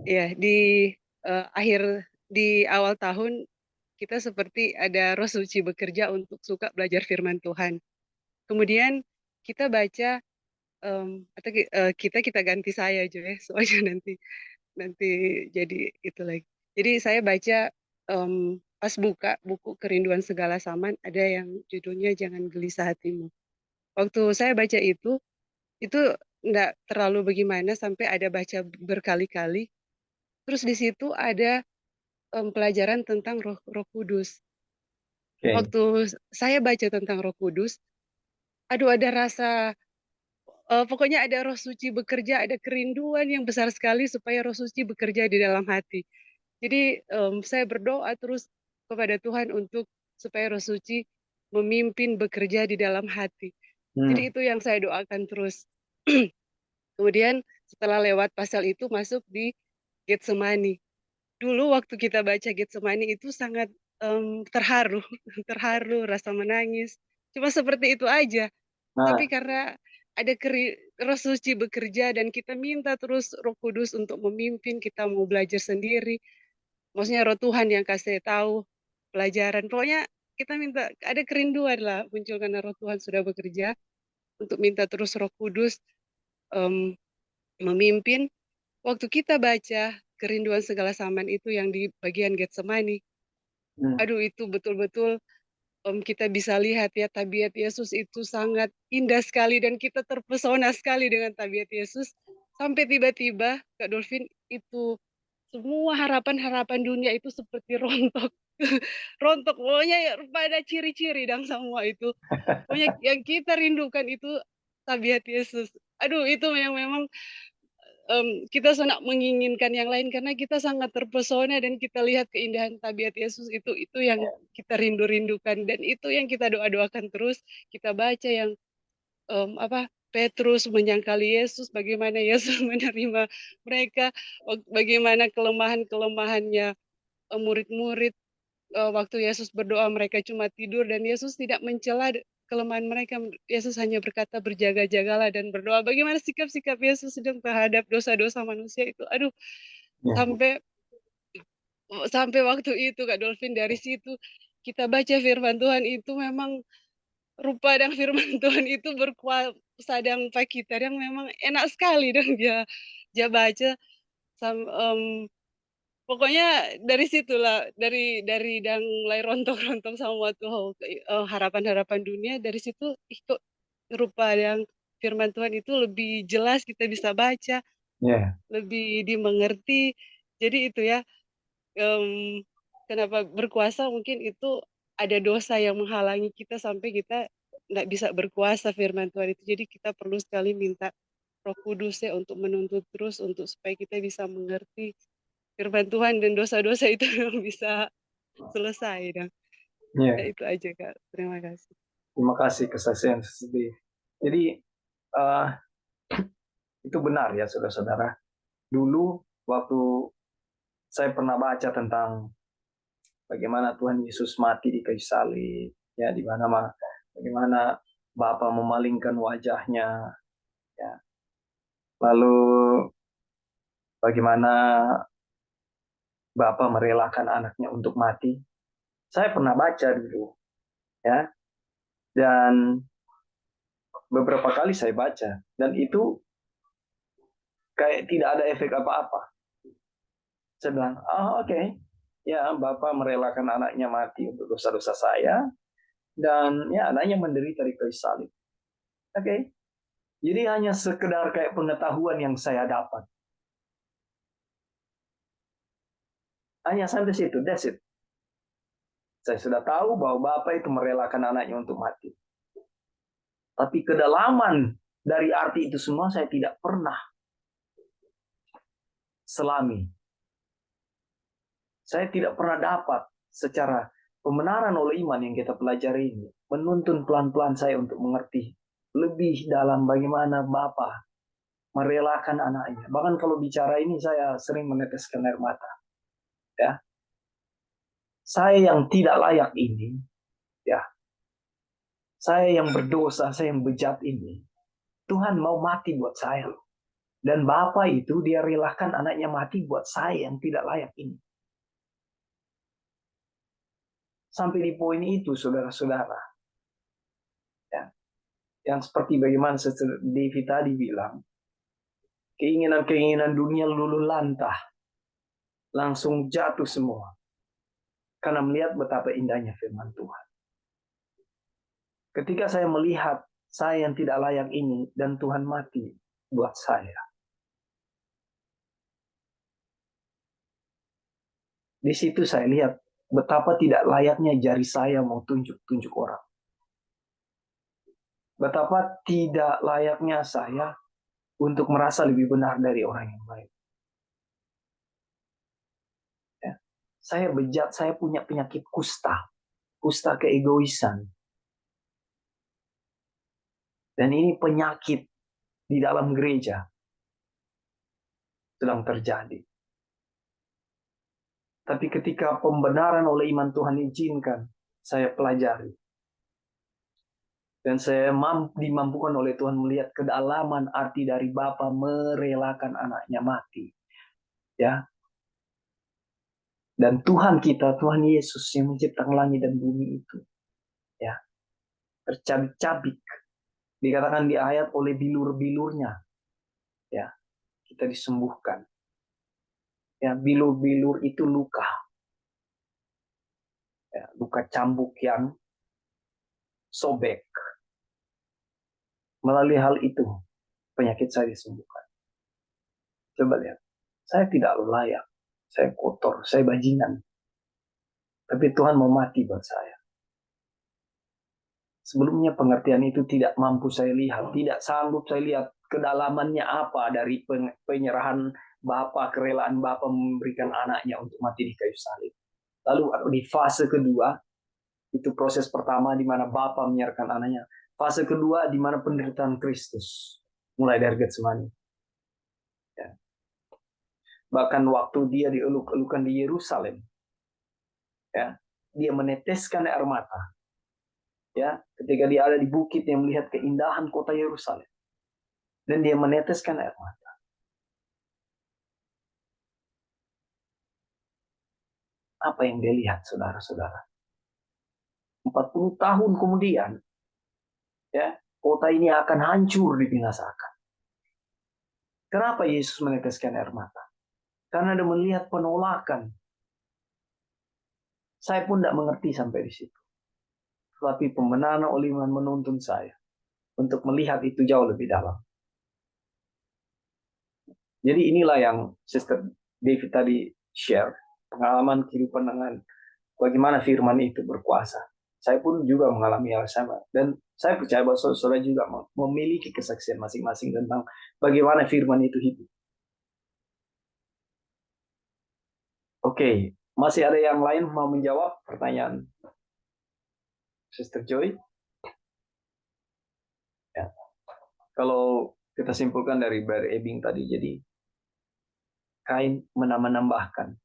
Ya di awal tahun kita seperti ada roh suci bekerja untuk suka belajar firman Tuhan. Kemudian kita baca atau kita ganti saya aja ya soalnya nanti jadi itu lagi. Jadi saya baca pas buka buku Kerinduan Segala Zaman ada yang judulnya Jangan Gelisah Hatimu. Waktu saya baca itu enggak terlalu bagaimana sampai ada baca berkali-kali. Terus di situ ada pelajaran tentang Roh Kudus. Oke. Waktu saya baca tentang Roh Kudus, aduh ada rasa pokoknya ada roh suci bekerja, ada kerinduan yang besar sekali supaya roh suci bekerja di dalam hati. Jadi saya berdoa terus kepada Tuhan untuk supaya roh suci memimpin bekerja di dalam hati. Jadi itu yang saya doakan terus. Kemudian setelah lewat pasal itu masuk di Getsemani. Dulu waktu kita baca Getsemani itu sangat terharu, terharu, rasa menangis. Cuma seperti itu aja. Nah, Tapi karena ada Roh Suci bekerja dan kita minta terus Roh Kudus untuk memimpin, kita mau belajar sendiri. Maksudnya Roh Tuhan yang kasih tahu pelajaran. Pokoknya kita minta ada kerinduan lah muncul karena Roh Tuhan sudah bekerja untuk minta terus Roh Kudus em, memimpin. Waktu kita baca Kerinduan Segala Zaman itu yang di bagian Getsemani, aduh itu betul-betul kita bisa lihat ya tabiat Yesus itu sangat indah sekali dan kita terpesona sekali dengan tabiat Yesus sampai tiba-tiba Kak Dolphin itu semua harapan-harapan dunia itu seperti rontok rontok pokoknya ya, pada ciri-ciri dan semua itu pokoknya yang kita rindukan itu tabiat Yesus. Aduh itu yang memang kita sangat menginginkan yang lain karena kita sangat terpesona dan kita lihat keindahan tabiat Yesus itu yang kita rindu-rindukan dan itu yang kita doa-doakan terus. Kita baca yang Petrus menyangkali Yesus, bagaimana Yesus menerima mereka, bagaimana kelemahan-kelemahannya murid-murid. Waktu Yesus berdoa mereka cuma tidur dan Yesus tidak mencela kelemahan mereka. Yesus hanya berkata berjaga-jagalah dan berdoa. Bagaimana sikap-sikap Yesus sedang terhadap dosa-dosa manusia itu. Aduh, sampai sampai waktu itu Kak Dolphin dari situ kita baca firman Tuhan itu memang rupa dan firman Tuhan itu berkuasa dan Pak kita yang memang enak sekali dan dia baca pokoknya dari situlah dari dan mulai rontok-rontok sama waktu harapan-harapan dunia dari situ kok rupa yang firman Tuhan itu lebih jelas kita bisa baca, lebih dimengerti. Jadi itu ya kenapa berkuasa mungkin itu ada dosa yang menghalangi kita sampai kita nggak bisa berkuasa firman Tuhan itu. Jadi kita perlu sekali minta Roh Kudus ya untuk menuntut terus untuk supaya kita bisa mengerti firman Tuhan dan dosa-dosa itu bisa selesai dan ya itu aja Kak. Terima kasih. Terima kasih kesaksian sedih. Jadi itu benar ya saudara-saudara. Dulu waktu saya pernah baca tentang bagaimana Tuhan Yesus mati di kayu salib, ya di mana bagaimana Bapa memalingkan wajahnya, ya. Lalu bagaimana Bapa merelakan anaknya untuk mati. Saya pernah baca dulu, ya. Dan beberapa kali saya baca, dan itu kayak tidak ada efek apa-apa. Saya bilang, oke. Ya, Bapak merelakan anaknya mati untuk dosa-dosa saya, dan ya anaknya menderita di kayu salib. Oke. Jadi hanya sekedar kayak pengetahuan yang saya dapat. Hanya sampai situ, that's it. Saya sudah tahu bahwa Bapak itu merelakan anaknya untuk mati. Tapi kedalaman dari arti itu semua saya tidak pernah selami. Saya tidak pernah dapat secara pembenaran oleh iman yang kita pelajari ini menuntun pelan-pelan saya untuk mengerti lebih dalam bagaimana Bapa merelakan anaknya. Bahkan kalau bicara ini saya sering meneteskan air mata. Ya. Saya yang tidak layak ini, ya. Saya yang berdosa, saya yang bejat ini. Tuhan mau mati buat saya. Dan Bapa itu dia relakan anaknya mati buat saya yang tidak layak ini. Sampai di poin itu, saudara-saudara. Ya. Yang seperti bagaimana Sister Devi tadi bilang, keinginan-keinginan dunia luluh lantah, langsung jatuh semua. Karena melihat betapa indahnya firman Tuhan. Ketika saya melihat saya yang tidak layak ini, dan Tuhan mati buat saya. Di situ saya lihat betapa tidak layaknya jari saya mau tunjuk-tunjuk orang. Betapa tidak layaknya saya untuk merasa lebih benar dari orang yang lain. Ya. Saya bejat, saya punya penyakit kusta keegoisan. Dan ini penyakit di dalam gereja sedang terjadi. Tapi ketika pembenaran oleh iman Tuhan izinkan, saya pelajari. Dan saya dimampukan oleh Tuhan melihat kedalaman arti dari Bapa merelakan anaknya mati. Ya. Dan Tuhan kita, Tuhan Yesus yang menciptakan langit dan bumi itu. Ya. Tercabik-cabik. Dikatakan di ayat oleh bilur-bilurnya. Ya. Kita disembuhkan. Ya, bilur-bilur itu luka. Ya, luka cambuk yang sobek. Melalui hal itu, penyakit saya disembuhkan. Coba lihat, saya tidak layak, saya kotor, saya bajingan. Tapi Tuhan mau mati buat saya. Sebelumnya pengertian itu tidak mampu saya lihat, tidak sanggup saya lihat kedalamannya apa dari penyerahan Bapa, kerelaan Bapa memberikan anaknya untuk mati di kayu salib. Lalu di fase kedua, itu proses pertama di mana Bapa menyerahkan anaknya. Fase kedua di mana penderitaan Kristus. Mulai dari Getsemani. Ya. Bahkan waktu dia dieluk-elukan di Yerusalem. Ya, dia meneteskan air mata. Ya, ketika dia ada di bukit yang melihat keindahan kota Yerusalem. Dan dia meneteskan air mata. Apa yang dia lihat, saudara-saudara? 40 tahun kemudian, ya, kota ini akan hancur dibinasakan. Kenapa Yesus meneteskan air mata? Karena dia melihat penolakan. Saya pun tidak mengerti sampai di situ. Tapi pembenaran oleh iman menuntun saya untuk melihat itu jauh lebih dalam. Jadi inilah yang Sister Devi tadi share. Pengalaman kehidupan dengan bagaimana firman itu berkuasa. Saya pun juga mengalami hal sama. Dan saya percaya bahwa saudara juga memiliki kesaksian masing-masing tentang bagaimana firman itu hidup. Oke, masih ada yang lain mau menjawab pertanyaan Sister Joy? Ya. Kalau kita simpulkan dari Brother Ebing tadi, jadi Kain menambahkan.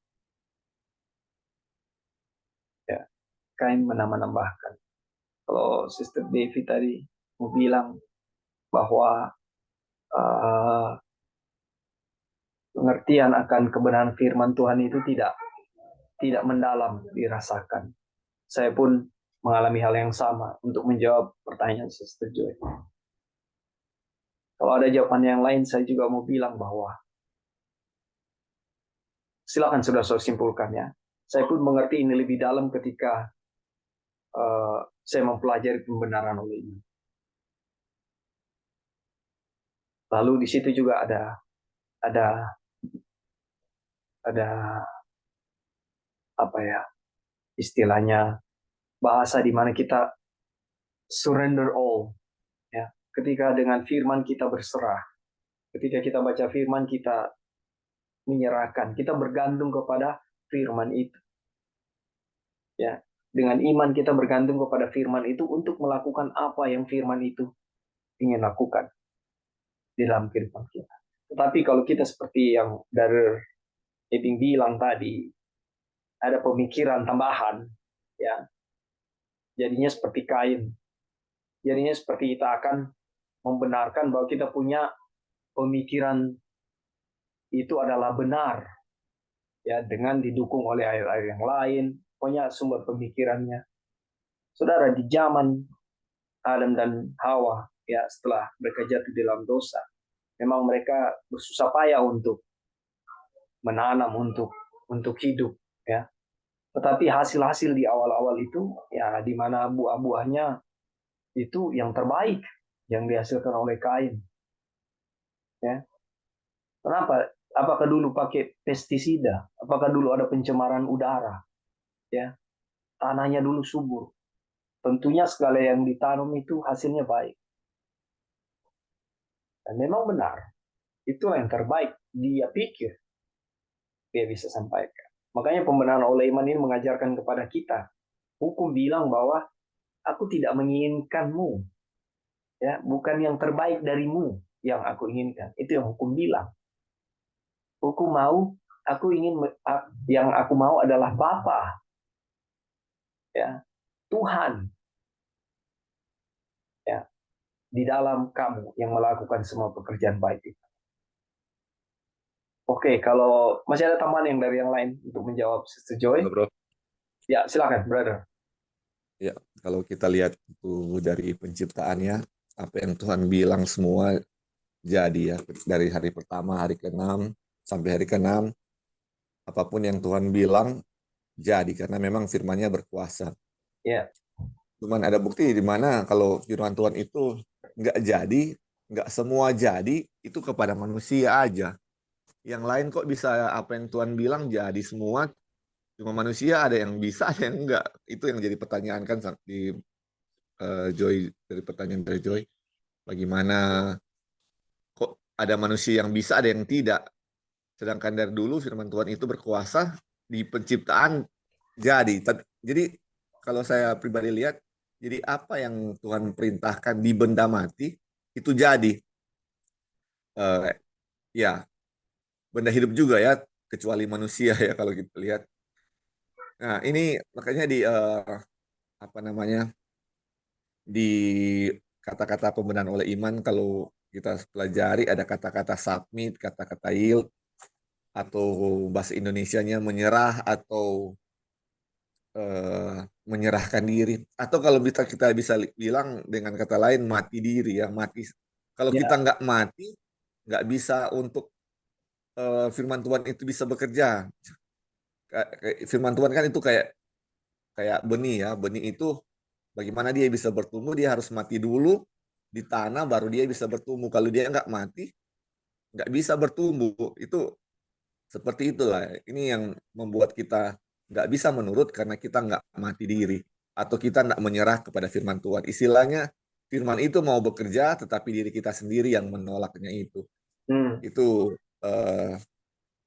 Ya, Kain menambahkan. Kalau Sister Devi tadi mau bilang bahwa pengertian akan kebenaran firman Tuhan itu tidak mendalam dirasakan. Saya pun mengalami hal yang sama untuk menjawab pertanyaan Sister Joy. Kalau ada jawaban yang lain, saya juga mau bilang bahwa silakan saudara simpulkan ya. Saya pun mengerti ini lebih dalam ketika saya mempelajari pembenaran oleh ini. Lalu di situ juga ada apa ya istilahnya, bahasa di mana kita surrender all ya. Ketika dengan firman kita berserah, ketika kita baca firman kita menyerahkan, kita bergantung kepada firman itu ya. Dengan iman kita bergantung kepada firman itu untuk melakukan apa yang firman itu ingin lakukan di dalam kehidupan kita. Tetapi kalau kita seperti yang dari Ebing bilang tadi, ada pemikiran tambahan, ya, jadinya seperti Kain. Jadinya seperti kita akan membenarkan bahwa kita punya pemikiran itu adalah benar, ya, dengan didukung oleh ayat-ayat yang lain, pokoknya sumber pemikirannya. Saudara, di zaman Adam dan Hawa, ya, setelah mereka jatuh dalam dosa, memang mereka bersusah payah untuk menanam, untuk hidup, ya. Tetapi hasil-hasil di awal-awal itu, ya, di mana buah-buahnya itu yang terbaik yang dihasilkan oleh Kain, ya. Kenapa? Apakah dulu pakai pestisida? Apakah dulu ada pencemaran udara? Ya, tanahnya dulu subur. Tentunya segala yang ditanam itu hasilnya baik. Dan memang benar, itu yang terbaik dia pikir dia bisa sampaikan. Makanya pembenaran oleh iman ini mengajarkan kepada kita. Hukum bilang bahwa aku tidak menginginkanmu, ya, bukan yang terbaik darimu yang aku inginkan. Itu yang hukum bilang. Hukum mau, aku ingin, yang aku mau adalah Bapa, ya, Tuhan, ya, di dalam kamu yang melakukan semua pekerjaan baik itu. Oke, kalau masih ada tambahan yang dari yang lain untuk menjawab Sister Joy? Halo, Bro. Ya, silakan, brother. Ya, kalau kita lihat itu dari penciptaannya, apa yang Tuhan bilang semua jadi ya. Dari hari pertama, hari ke-6, sampai hari ke-6, apapun yang Tuhan bilang jadi, karena memang firman-Nya berkuasa. Ya. Cuman ada bukti di mana kalau firman Tuhan itu nggak jadi, nggak semua jadi, itu kepada manusia aja. Yang lain kok bisa apa yang Tuhan bilang jadi semua, cuma manusia ada yang bisa, ada yang enggak. Itu yang jadi pertanyaan kan di Joy, dari pertanyaan dari Joy. Bagaimana kok ada manusia yang bisa, ada yang tidak. Sedangkan dari dulu firman Tuhan itu berkuasa di penciptaan jadi. Jadi kalau saya pribadi lihat, jadi apa yang Tuhan perintahkan di benda mati, itu jadi. Ya, benda hidup juga ya, kecuali manusia ya kalau kita lihat. Nah, ini makanya apa namanya, di kata-kata pembenaran oleh iman, kalau kita pelajari ada kata-kata submit, kata-kata yield, atau bahasa Indonesianya menyerah atau menyerahkan diri. Atau kalau kita bisa bilang dengan kata lain mati diri ya, mati. Kalau Ya. kita nggak mati, nggak bisa untuk firman Tuhan itu bisa bekerja. Firman Tuhan kan itu kayak benih ya, benih itu bagaimana dia bisa bertumbuh, dia harus mati dulu di tanah baru dia bisa bertumbuh. Kalau dia nggak mati, nggak bisa bertumbuh. Itu seperti itulah. Ini yang membuat kita nggak bisa menurut karena kita nggak mati diri. Atau kita nggak menyerah kepada firman Tuhan. Istilahnya firman itu mau bekerja tetapi diri kita sendiri yang menolaknya itu. Itu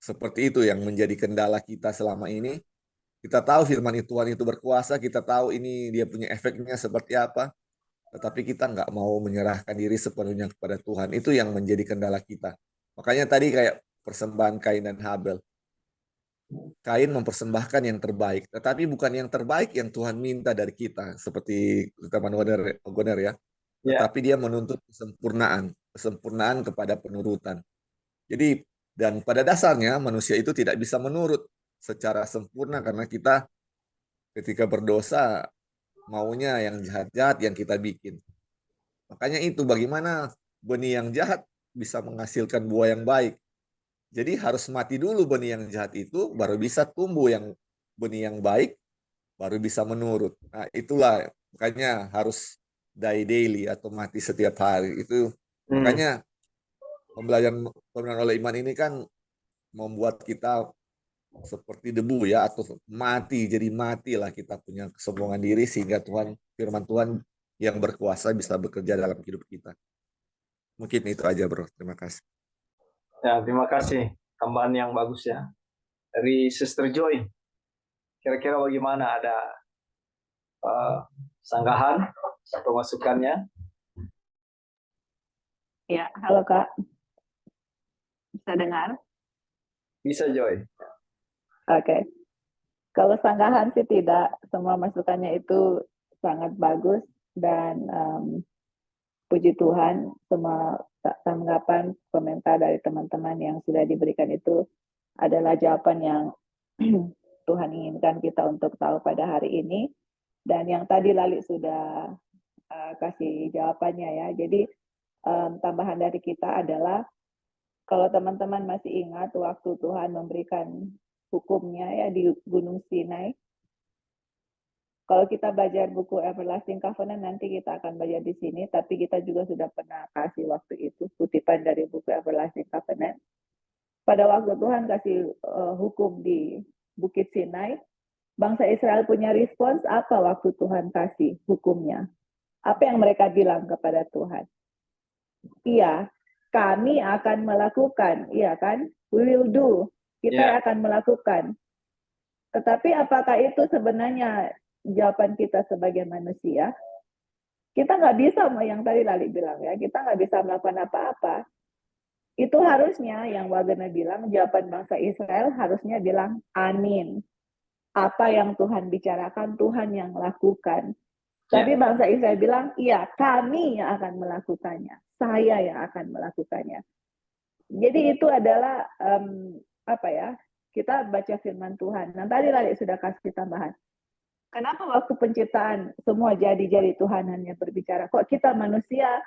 seperti itu yang menjadi kendala kita selama ini. Kita tahu firman Tuhan itu berkuasa, kita tahu ini dia punya efeknya seperti apa, tetapi kita nggak mau menyerahkan diri sepenuhnya kepada Tuhan. Itu yang menjadi kendala kita. Makanya tadi kayak persembahan Kain dan Habel. Kain mempersembahkan yang terbaik, tetapi bukan yang terbaik yang Tuhan minta dari kita, seperti teman Goner ya. Tetapi dia menuntut kesempurnaan kepada penurutan. Jadi, dan pada dasarnya manusia itu tidak bisa menurut secara sempurna karena kita ketika berdosa maunya yang jahat-jahat yang kita bikin. Makanya itu bagaimana benih yang jahat bisa menghasilkan buah yang baik. Jadi harus mati dulu benih yang jahat itu, baru bisa tumbuh yang benih yang baik, baru bisa menurut. Nah, itulah makanya harus die daily atau mati setiap hari. Itu makanya pembelajaran oleh iman ini kan membuat kita seperti debu ya, atau mati. Jadi matilah kita punya kesombongan diri, sehingga firman Tuhan yang berkuasa bisa bekerja dalam hidup kita. Mungkin itu aja, bro. Terima kasih. Ya, terima kasih. Tambahan yang bagus ya. Dari Sister Joy, kira-kira bagaimana, ada sanggahan atau masukannya? Ya, halo Kak. Bisa dengar? Bisa, Joy. Oke. Kalau sanggahan sih tidak, semua masukannya itu sangat bagus dan puji Tuhan, semua tanggapan, komentar dari teman-teman yang sudah diberikan itu adalah jawaban yang Tuhan inginkan kita untuk tahu pada hari ini. Dan yang tadi Lali sudah kasih jawabannya ya. Jadi tambahan dari kita adalah, kalau teman-teman masih ingat waktu Tuhan memberikan hukumnya ya di Gunung Sinai, kalau kita belajar buku Everlasting Covenant, nanti kita akan belajar di sini, tapi kita juga sudah pernah kasih waktu itu kutipan dari buku Everlasting Covenant. Pada waktu Tuhan kasih hukum di Bukit Sinai, bangsa Israel punya respons apa waktu Tuhan kasih hukumnya? Apa yang mereka bilang kepada Tuhan? Iya, kami akan melakukan, iya kan? We will do, kita akan melakukan. Tetapi apakah itu sebenarnya jawaban kita sebagai manusia? Kita nggak bisa, yang tadi Lali bilang ya, kita nggak bisa melakukan apa-apa. Itu harusnya yang Wagner bilang, jawaban bangsa Israel harusnya bilang amin. Apa yang Tuhan bicarakan, Tuhan yang lakukan. Tapi bangsa Israel bilang, iya, kami yang akan melakukannya. Saya yang akan melakukannya. Jadi itu adalah, kita baca firman Tuhan. Nah, tadi Lali sudah kasih tambahan. Kenapa waktu penciptaan semua jadi Tuhan hanya berbicara? Kok kita manusia,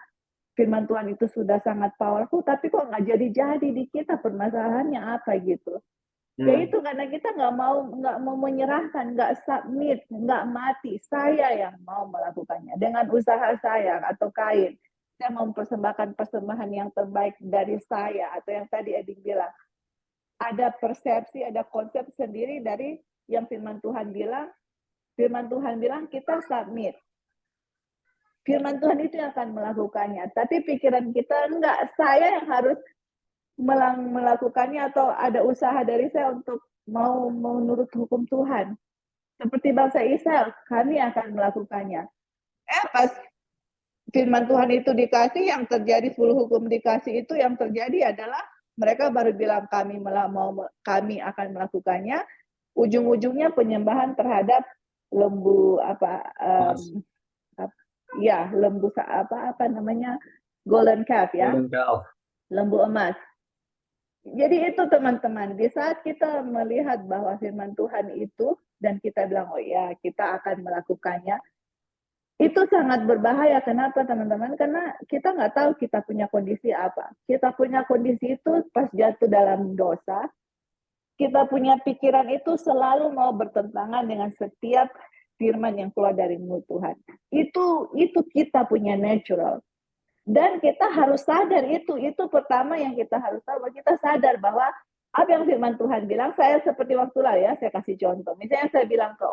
firman Tuhan itu sudah sangat powerful, tapi kok nggak jadi di kita, permasalahannya apa gitu? Ya itu karena kita nggak mau menyerahkan, nggak submit, nggak mati. Saya yang mau melakukannya dengan usaha saya atau Kain. Saya mau mempersembahkan persembahan yang terbaik dari saya, atau yang tadi Edik bilang, ada persepsi, ada konsep sendiri dari yang firman Tuhan bilang. Firman Tuhan bilang kita submit. Firman Tuhan itu yang akan melakukannya. Tapi pikiran kita enggak, saya yang harus melakukannya, atau ada usaha dari saya untuk mau menurut hukum Tuhan. Seperti bangsa Israel, kami akan melakukannya. Pas firman Tuhan itu dikasih, yang terjadi 10 hukum dikasih itu, yang terjadi adalah mereka baru bilang kami akan melakukannya. Ujung-ujungnya penyembahan terhadap lembu lembu golden calf ya, lembu emas. Jadi itu teman-teman, di saat kita melihat bahwa firman Tuhan itu dan kita bilang oh ya kita akan melakukannya, itu sangat berbahaya. Kenapa teman-teman? Karena kita nggak tahu kita punya kondisi apa. Kita punya kondisi itu pas jatuh dalam dosa. Kita punya pikiran itu selalu mau bertentangan dengan setiap firman yang keluar dari mulut Tuhan. Itu kita punya natural. Dan kita harus sadar itu pertama yang kita harus tahu, bahwa kita sadar bahwa apa yang firman Tuhan bilang. Saya seperti waktu lalu ya, saya kasih contoh. Misalnya saya bilang ke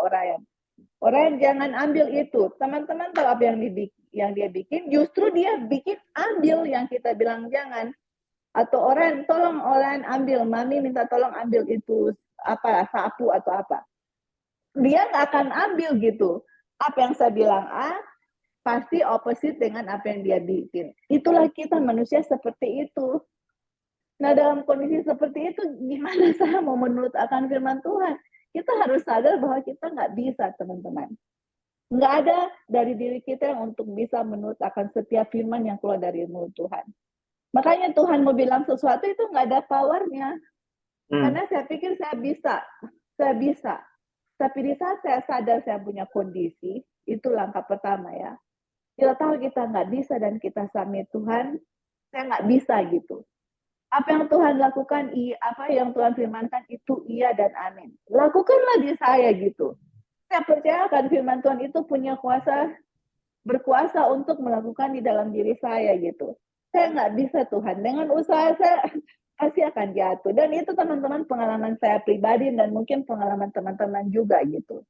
orang jangan ambil itu. Teman-teman tahu apa yang dia bikin, justru dia bikin ambil yang kita bilang jangan. Atau tolong ambil, mami minta tolong ambil itu sapu atau apa. Dia nggak akan ambil gitu. Apa yang saya bilang pasti opposite dengan apa yang dia bikin. Itulah kita manusia seperti itu. Nah dalam kondisi seperti itu, gimana saya mau menurut akan firman Tuhan? Kita harus sadar bahwa kita nggak bisa, teman-teman. Nggak ada dari diri kita yang untuk bisa menurut akan setiap firman yang keluar dari mulut Tuhan. Makanya Tuhan mau bilang sesuatu itu nggak ada powernya. Karena saya pikir saya bisa. Tapi di saat saya sadar saya punya kondisi, itu langkah pertama ya. Kita tahu kita nggak bisa dan kita submit Tuhan, Saya nggak bisa gitu. Apa yang Tuhan lakukan, apa yang Tuhan firmankan itu iya dan amin. Lakukanlah di saya gitu. Saya percayakan firman Tuhan itu punya kuasa, berkuasa untuk melakukan di dalam diri saya gitu. Saya nggak bisa Tuhan, dengan usaha saya pasti akan jatuh. Dan itu teman-teman pengalaman saya pribadi dan mungkin pengalaman teman-teman juga gitu.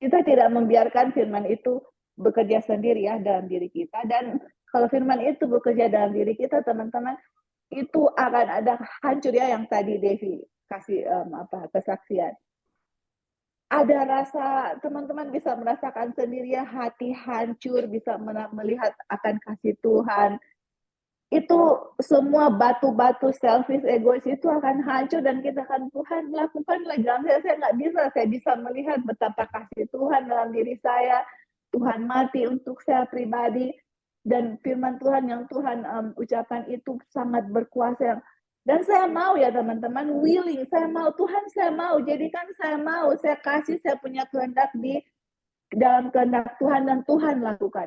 Kita tidak membiarkan firman itu bekerja sendiri ya dalam diri kita. Dan kalau firman itu bekerja dalam diri kita, teman-teman, itu akan ada hancur ya yang tadi Devi kasih kesaksian. Ada rasa, teman-teman bisa merasakan sendiri ya, hati hancur, bisa melihat akan kasih Tuhan. Itu semua batu-batu selfish, egois itu akan hancur dan kita akan, Tuhan lakukanlah dalam saya nggak bisa, saya bisa melihat betapa kasih Tuhan dalam diri saya. Tuhan mati untuk saya pribadi. Dan firman Tuhan yang Tuhan ucapkan itu sangat berkuasa. Dan saya mau ya teman-teman, willing, saya mau, Tuhan saya mau, jadikan saya mau, saya kasih, saya punya kehendak di dalam kehendak Tuhan dan Tuhan lakukan.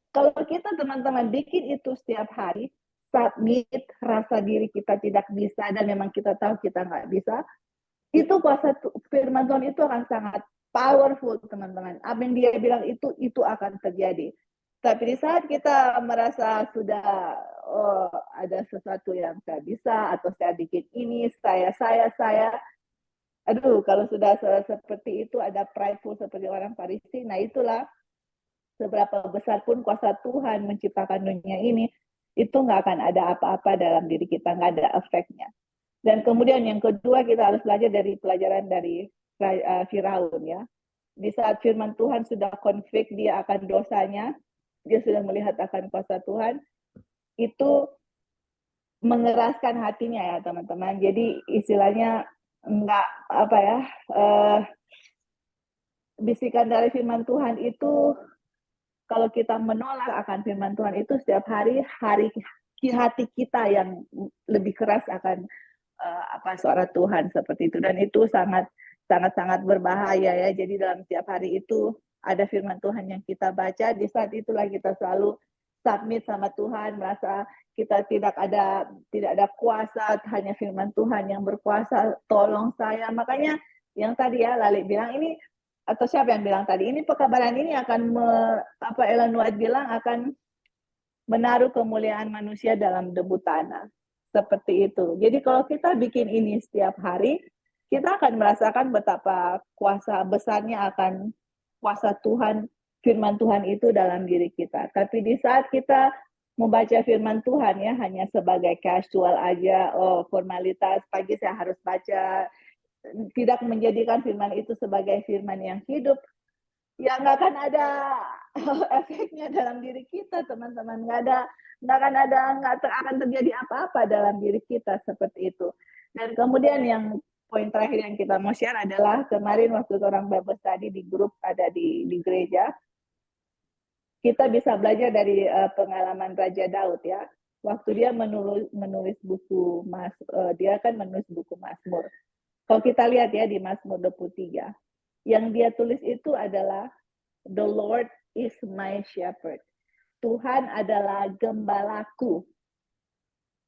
Kalau kita teman-teman bikin itu setiap hari, submit rasa diri kita tidak bisa dan memang kita tahu kita nggak bisa, itu kuasa firman Tuhan itu akan sangat powerful teman-teman. Apa yang dia bilang itu akan terjadi. Tapi di saat kita merasa sudah ada sesuatu yang saya bisa atau saya bikin ini, saya, aduh kalau sudah seperti itu ada prideful seperti orang Farisi, nah itulah seberapa besar pun kuasa Tuhan menciptakan dunia ini, itu nggak akan ada apa-apa dalam diri kita, nggak ada efeknya. Dan kemudian yang kedua kita harus belajar dari pelajaran dari Firaun ya. Di saat firman Tuhan sudah konflik dia akan dosanya, dia sudah melihat akan kuasa Tuhan, itu mengeraskan hatinya ya teman-teman. Jadi istilahnya enggak apa ya, bisikan dari firman Tuhan itu kalau kita menolak akan firman Tuhan itu setiap hari hati kita yang lebih keras akan suara Tuhan seperti itu, dan itu sangat berbahaya ya. Jadi dalam setiap hari itu ada firman Tuhan yang kita baca, di saat itulah kita selalu submit sama Tuhan, merasa kita tidak ada kuasa, hanya firman Tuhan yang berkuasa, tolong saya. Makanya yang tadi ya Lali bilang ini, atau siapa yang bilang tadi, ini pekabaran ini akan Ellen White bilang akan menaruh kemuliaan manusia dalam debu tanah. Seperti itu. Jadi kalau kita bikin ini setiap hari, kita akan merasakan betapa kuasa besarnya akan kuasa Tuhan, firman Tuhan itu dalam diri kita. Tapi di saat kita membaca firman Tuhan ya, hanya sebagai casual aja, formalitas, pagi saya harus baca, tidak menjadikan firman itu sebagai firman yang hidup, ya nggak akan ada efeknya dalam diri kita teman-teman. Nggak akan terjadi apa-apa dalam diri kita seperti itu. Dan kemudian yang poin terakhir yang kita mau share adalah kemarin waktu orang Bible study di grup ada di gereja, kita bisa belajar dari pengalaman Raja Daud ya. Waktu dia menulis buku dia kan menulis buku Mazmur. Kalau kita lihat ya di Mazmur 23, yang dia tulis itu adalah The Lord is my shepherd. Tuhan adalah gembalaku.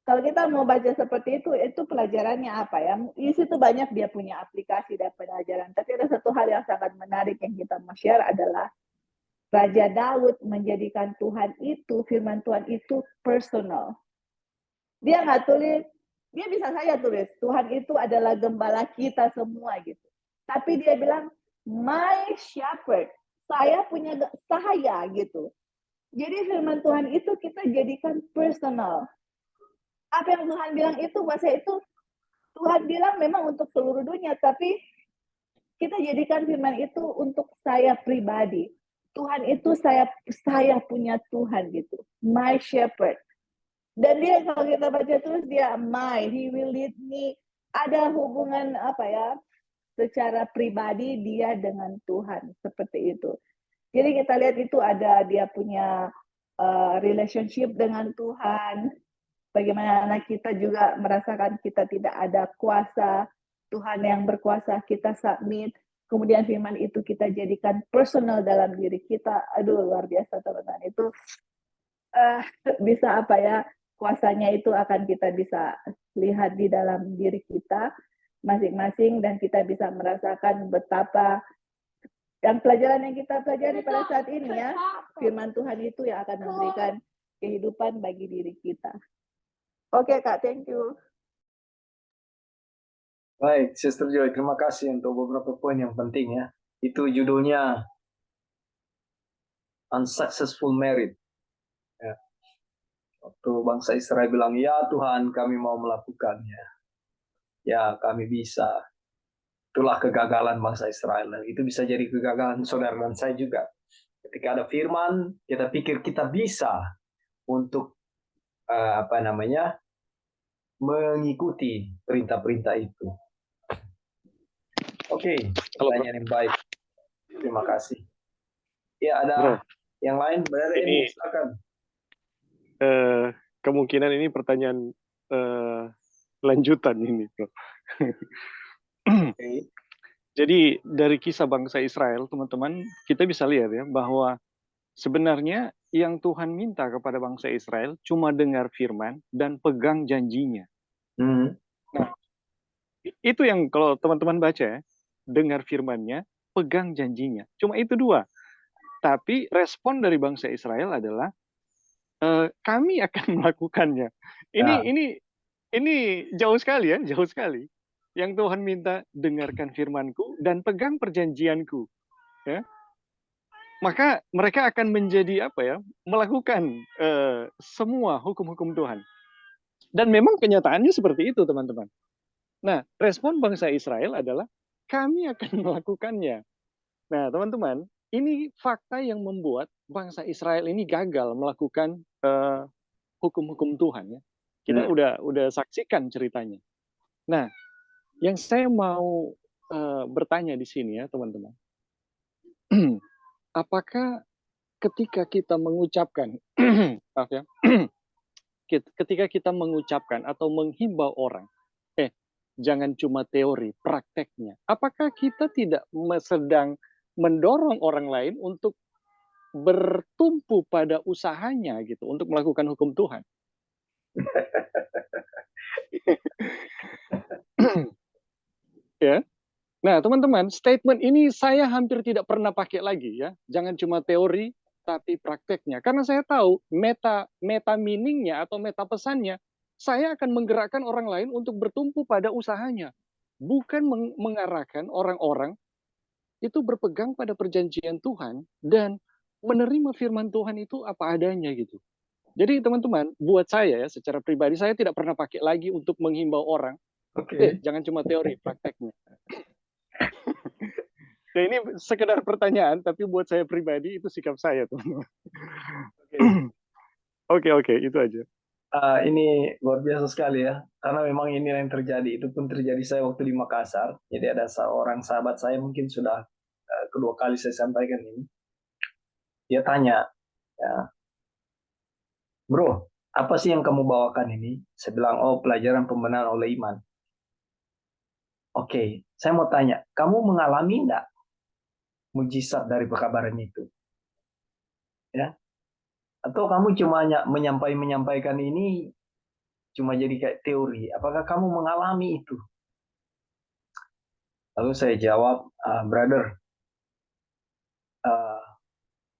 Kalau kita mau baca seperti itu pelajarannya apa ya? Di situ banyak dia punya aplikasi dan pelajaran. Tapi ada satu hal yang sangat menarik yang kita mau share adalah Raja Daud menjadikan Tuhan itu, firman Tuhan itu personal. Dia nggak tulis, dia bisa saja tulis, Tuhan itu adalah gembala kita semua gitu. Tapi dia bilang, my shepherd, saya punya saya gitu. Jadi firman Tuhan itu kita jadikan personal. Apa yang Tuhan bilang itu, bahasa itu Tuhan bilang memang untuk seluruh dunia, tapi kita jadikan firman itu untuk saya pribadi. Tuhan itu saya punya Tuhan gitu. My shepherd. Dan dia kalau kita baca terus dia he will lead me. Ada hubungan secara pribadi dia dengan Tuhan seperti itu. Jadi kita lihat itu ada dia punya relationship dengan Tuhan. Bagaimana anak kita juga merasakan kita tidak ada kuasa, Tuhan yang berkuasa, kita submit. Kemudian firman itu kita jadikan personal dalam diri kita. Aduh luar biasa teman-teman. Itu bisa kuasanya itu akan kita bisa lihat di dalam diri kita masing-masing, dan kita bisa merasakan betapa yang pelajaran yang kita pelajari pada saat ini ya, firman Tuhan itu yang akan memberikan kehidupan bagi diri kita. Oke Kak, thank you. Baik, Sister Joy, terima kasih untuk beberapa poin yang penting ya. Itu judulnya Unsuccessful Marriage. Ya. Waktu bangsa Israel bilang, ya Tuhan kami mau melakukannya. Ya kami bisa. Itulah kegagalan bangsa Israel. Dan itu bisa jadi kegagalan saudara dan saya juga. Ketika ada firman, kita pikir kita bisa untuk mengikuti perintah-perintah itu. Oke, pertanyaan yang baik. Terima kasih. Ya, ada Bro, yang lain? Brother Eni, silakan. kemungkinan ini pertanyaan lanjutan ini, Bro. Oke. Jadi dari kisah bangsa Israel, teman-teman, kita bisa lihat ya bahwa sebenarnya yang Tuhan minta kepada bangsa Israel cuma dengar firman dan pegang janjinya. Nah, itu yang kalau teman-teman baca ya, dengar firman-nya, pegang janjinya. Cuma itu dua. Tapi respon dari bangsa Israel adalah kami akan melakukannya. Ini jauh sekali ya, jauh sekali. Yang Tuhan minta, dengarkan firman-Ku dan pegang perjanjian-Ku. Ya. Maka mereka akan menjadi melakukan semua hukum-hukum Tuhan. Dan memang kenyataannya seperti itu, teman-teman. Nah, respon bangsa Israel adalah kami akan melakukannya. Nah, teman-teman, ini fakta yang membuat bangsa Israel ini gagal melakukan hukum-hukum Tuhan ya. Kita udah saksikan ceritanya. Nah, yang saya mau bertanya di sini ya, teman-teman. Apakah ketika kita mengucapkan maaf ya, ketika kita mengucapkan atau menghimbau orang, jangan cuma teori, prakteknya. Apakah kita tidak sedang mendorong orang lain untuk bertumpu pada usahanya gitu untuk melakukan hukum Tuhan? Ya. Nah, teman-teman, statement ini saya hampir tidak pernah pakai lagi ya. Jangan cuma teori tapi prakteknya. Karena saya tahu meta meaningnya atau meta pesannya, saya akan menggerakkan orang lain untuk bertumpu pada usahanya. Bukan mengarahkan orang-orang itu berpegang pada perjanjian Tuhan dan menerima firman Tuhan itu apa adanya gitu. Jadi teman-teman, buat saya ya secara pribadi saya tidak pernah pakai lagi untuk menghimbau orang. Jangan cuma teori, prakteknya. Ya, ini sekedar pertanyaan, tapi buat saya pribadi itu sikap saya, teman-teman. Oke, itu aja. Ini luar biasa sekali ya, karena memang ini yang terjadi. Itu pun terjadi saya waktu di Makassar. Jadi ada seorang sahabat saya, mungkin sudah kedua kali saya sampaikan ini. Dia tanya, ya, bro, apa sih yang kamu bawakan ini? Saya bilang, oh pelajaran pembenaran oleh iman. Oke, saya mau tanya, kamu mengalami enggak mujizat dari pekabaran itu? Ya, atau kamu cuma menyampaikan ini cuma jadi kayak teori? Apakah kamu mengalami itu? Lalu saya jawab, brother,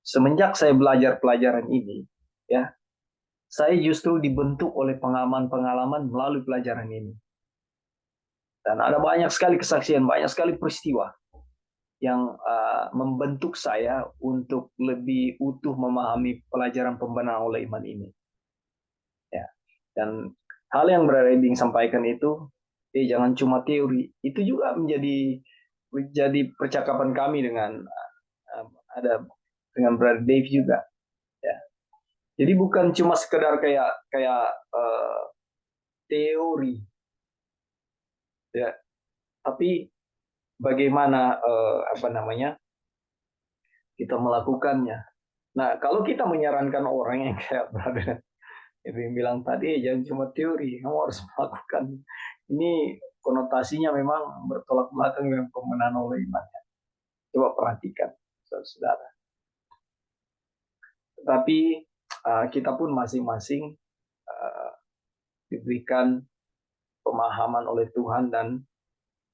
semenjak saya belajar pelajaran ini, ya, saya justru dibentuk oleh pengalaman-pengalaman melalui pelajaran ini. Dan ada banyak sekali kesaksian, banyak sekali peristiwa yang membentuk saya untuk lebih utuh memahami pelajaran pembenaran oleh iman ini. Ya. Dan hal yang Brother Eding sampaikan itu, jangan cuma teori. Itu juga menjadi percakapan kami dengan Brother Dave juga. Ya. Jadi bukan cuma sekedar kayak teori, ya, tapi bagaimana kita melakukannya. Nah, kalau kita menyarankan orang yang kayak Brother yang bilang tadi, jangan cuma teori, kamu harus melakukan. Ini konotasinya memang bertolak belakang dengan pembenaran oleh iman. Coba perhatikan, saudara. Tetapi kita pun masing-masing diberikan pemahaman oleh Tuhan dan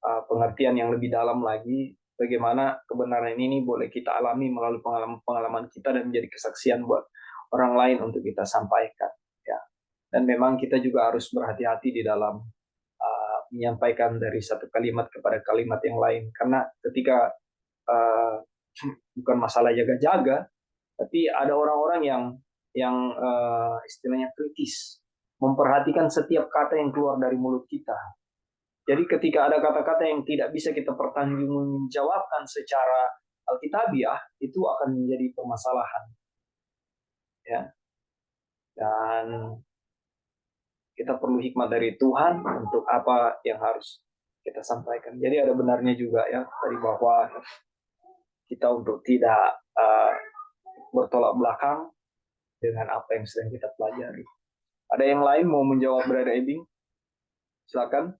pengertian yang lebih dalam lagi bagaimana kebenaran ini boleh kita alami melalui pengalaman kita dan menjadi kesaksian buat orang lain untuk kita sampaikan. Ya. Dan memang kita juga harus berhati-hati di dalam menyampaikan dari satu kalimat kepada kalimat yang lain, karena ketika bukan masalah jaga-jaga, tapi ada orang-orang yang istilahnya kritis, memperhatikan setiap kata yang keluar dari mulut kita. Jadi ketika ada kata-kata yang tidak bisa kita pertanggungjawabkan secara alkitabiah, itu akan menjadi permasalahan. Ya. Dan kita perlu hikmat dari Tuhan untuk apa yang harus kita sampaikan. Jadi ada benarnya juga ya tadi bahwa kita untuk tidak bertolak belakang dengan apa yang sedang kita pelajari. Ada yang lain mau menjawab Brother Ebing? Silakan.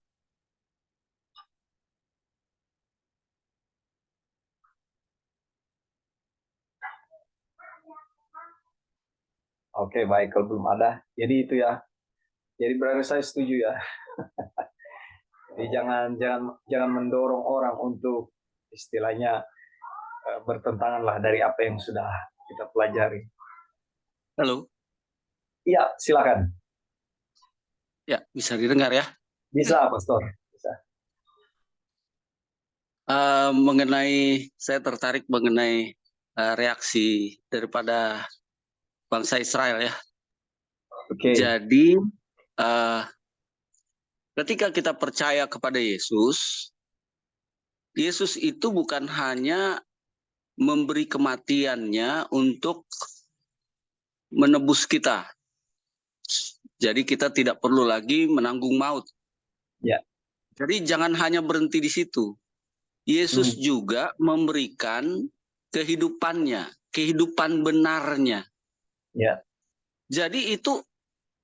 Oke, baik, kalau belum ada. Jadi itu ya. Jadi brother saya setuju ya. Jadi jangan mendorong orang untuk istilahnya bertentangan lah dari apa yang sudah kita pelajari. Halo. Iya, silakan. Ya, bisa didengar ya? Bisa, Pastor. Bisa. Saya tertarik mengenai reaksi daripada bangsa Israel ya. Oke. Jadi ketika kita percaya kepada Yesus, Yesus itu bukan hanya memberi kematiannya untuk menebus kita. Jadi kita tidak perlu lagi menanggung maut. Ya. Jadi jangan hanya berhenti di situ. Yesus juga memberikan kehidupannya, kehidupan benarnya. Ya. Jadi itu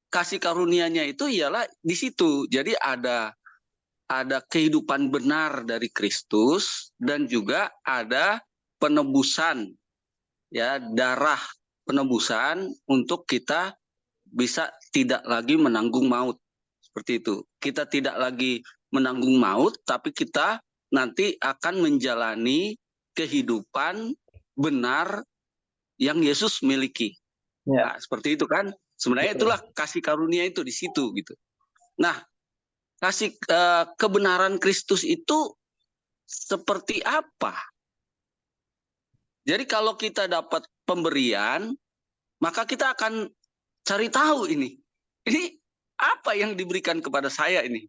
kasih karunia-Nya itu ialah di situ. Jadi ada kehidupan benar dari Kristus dan juga ada penebusan, ya, darah penebusan untuk kita bisa tidak lagi menanggung maut. Seperti itu. Kita tidak lagi menanggung maut, tapi kita nanti akan menjalani kehidupan benar yang Yesus miliki. Ya. Nah, seperti itu kan. Sebenarnya itulah kasih karunia itu di situ gitu. Nah, kasih kebenaran Kristus itu seperti apa? Jadi kalau kita dapat pemberian, maka kita akan cari tahu ini. Ini apa yang diberikan kepada saya ini?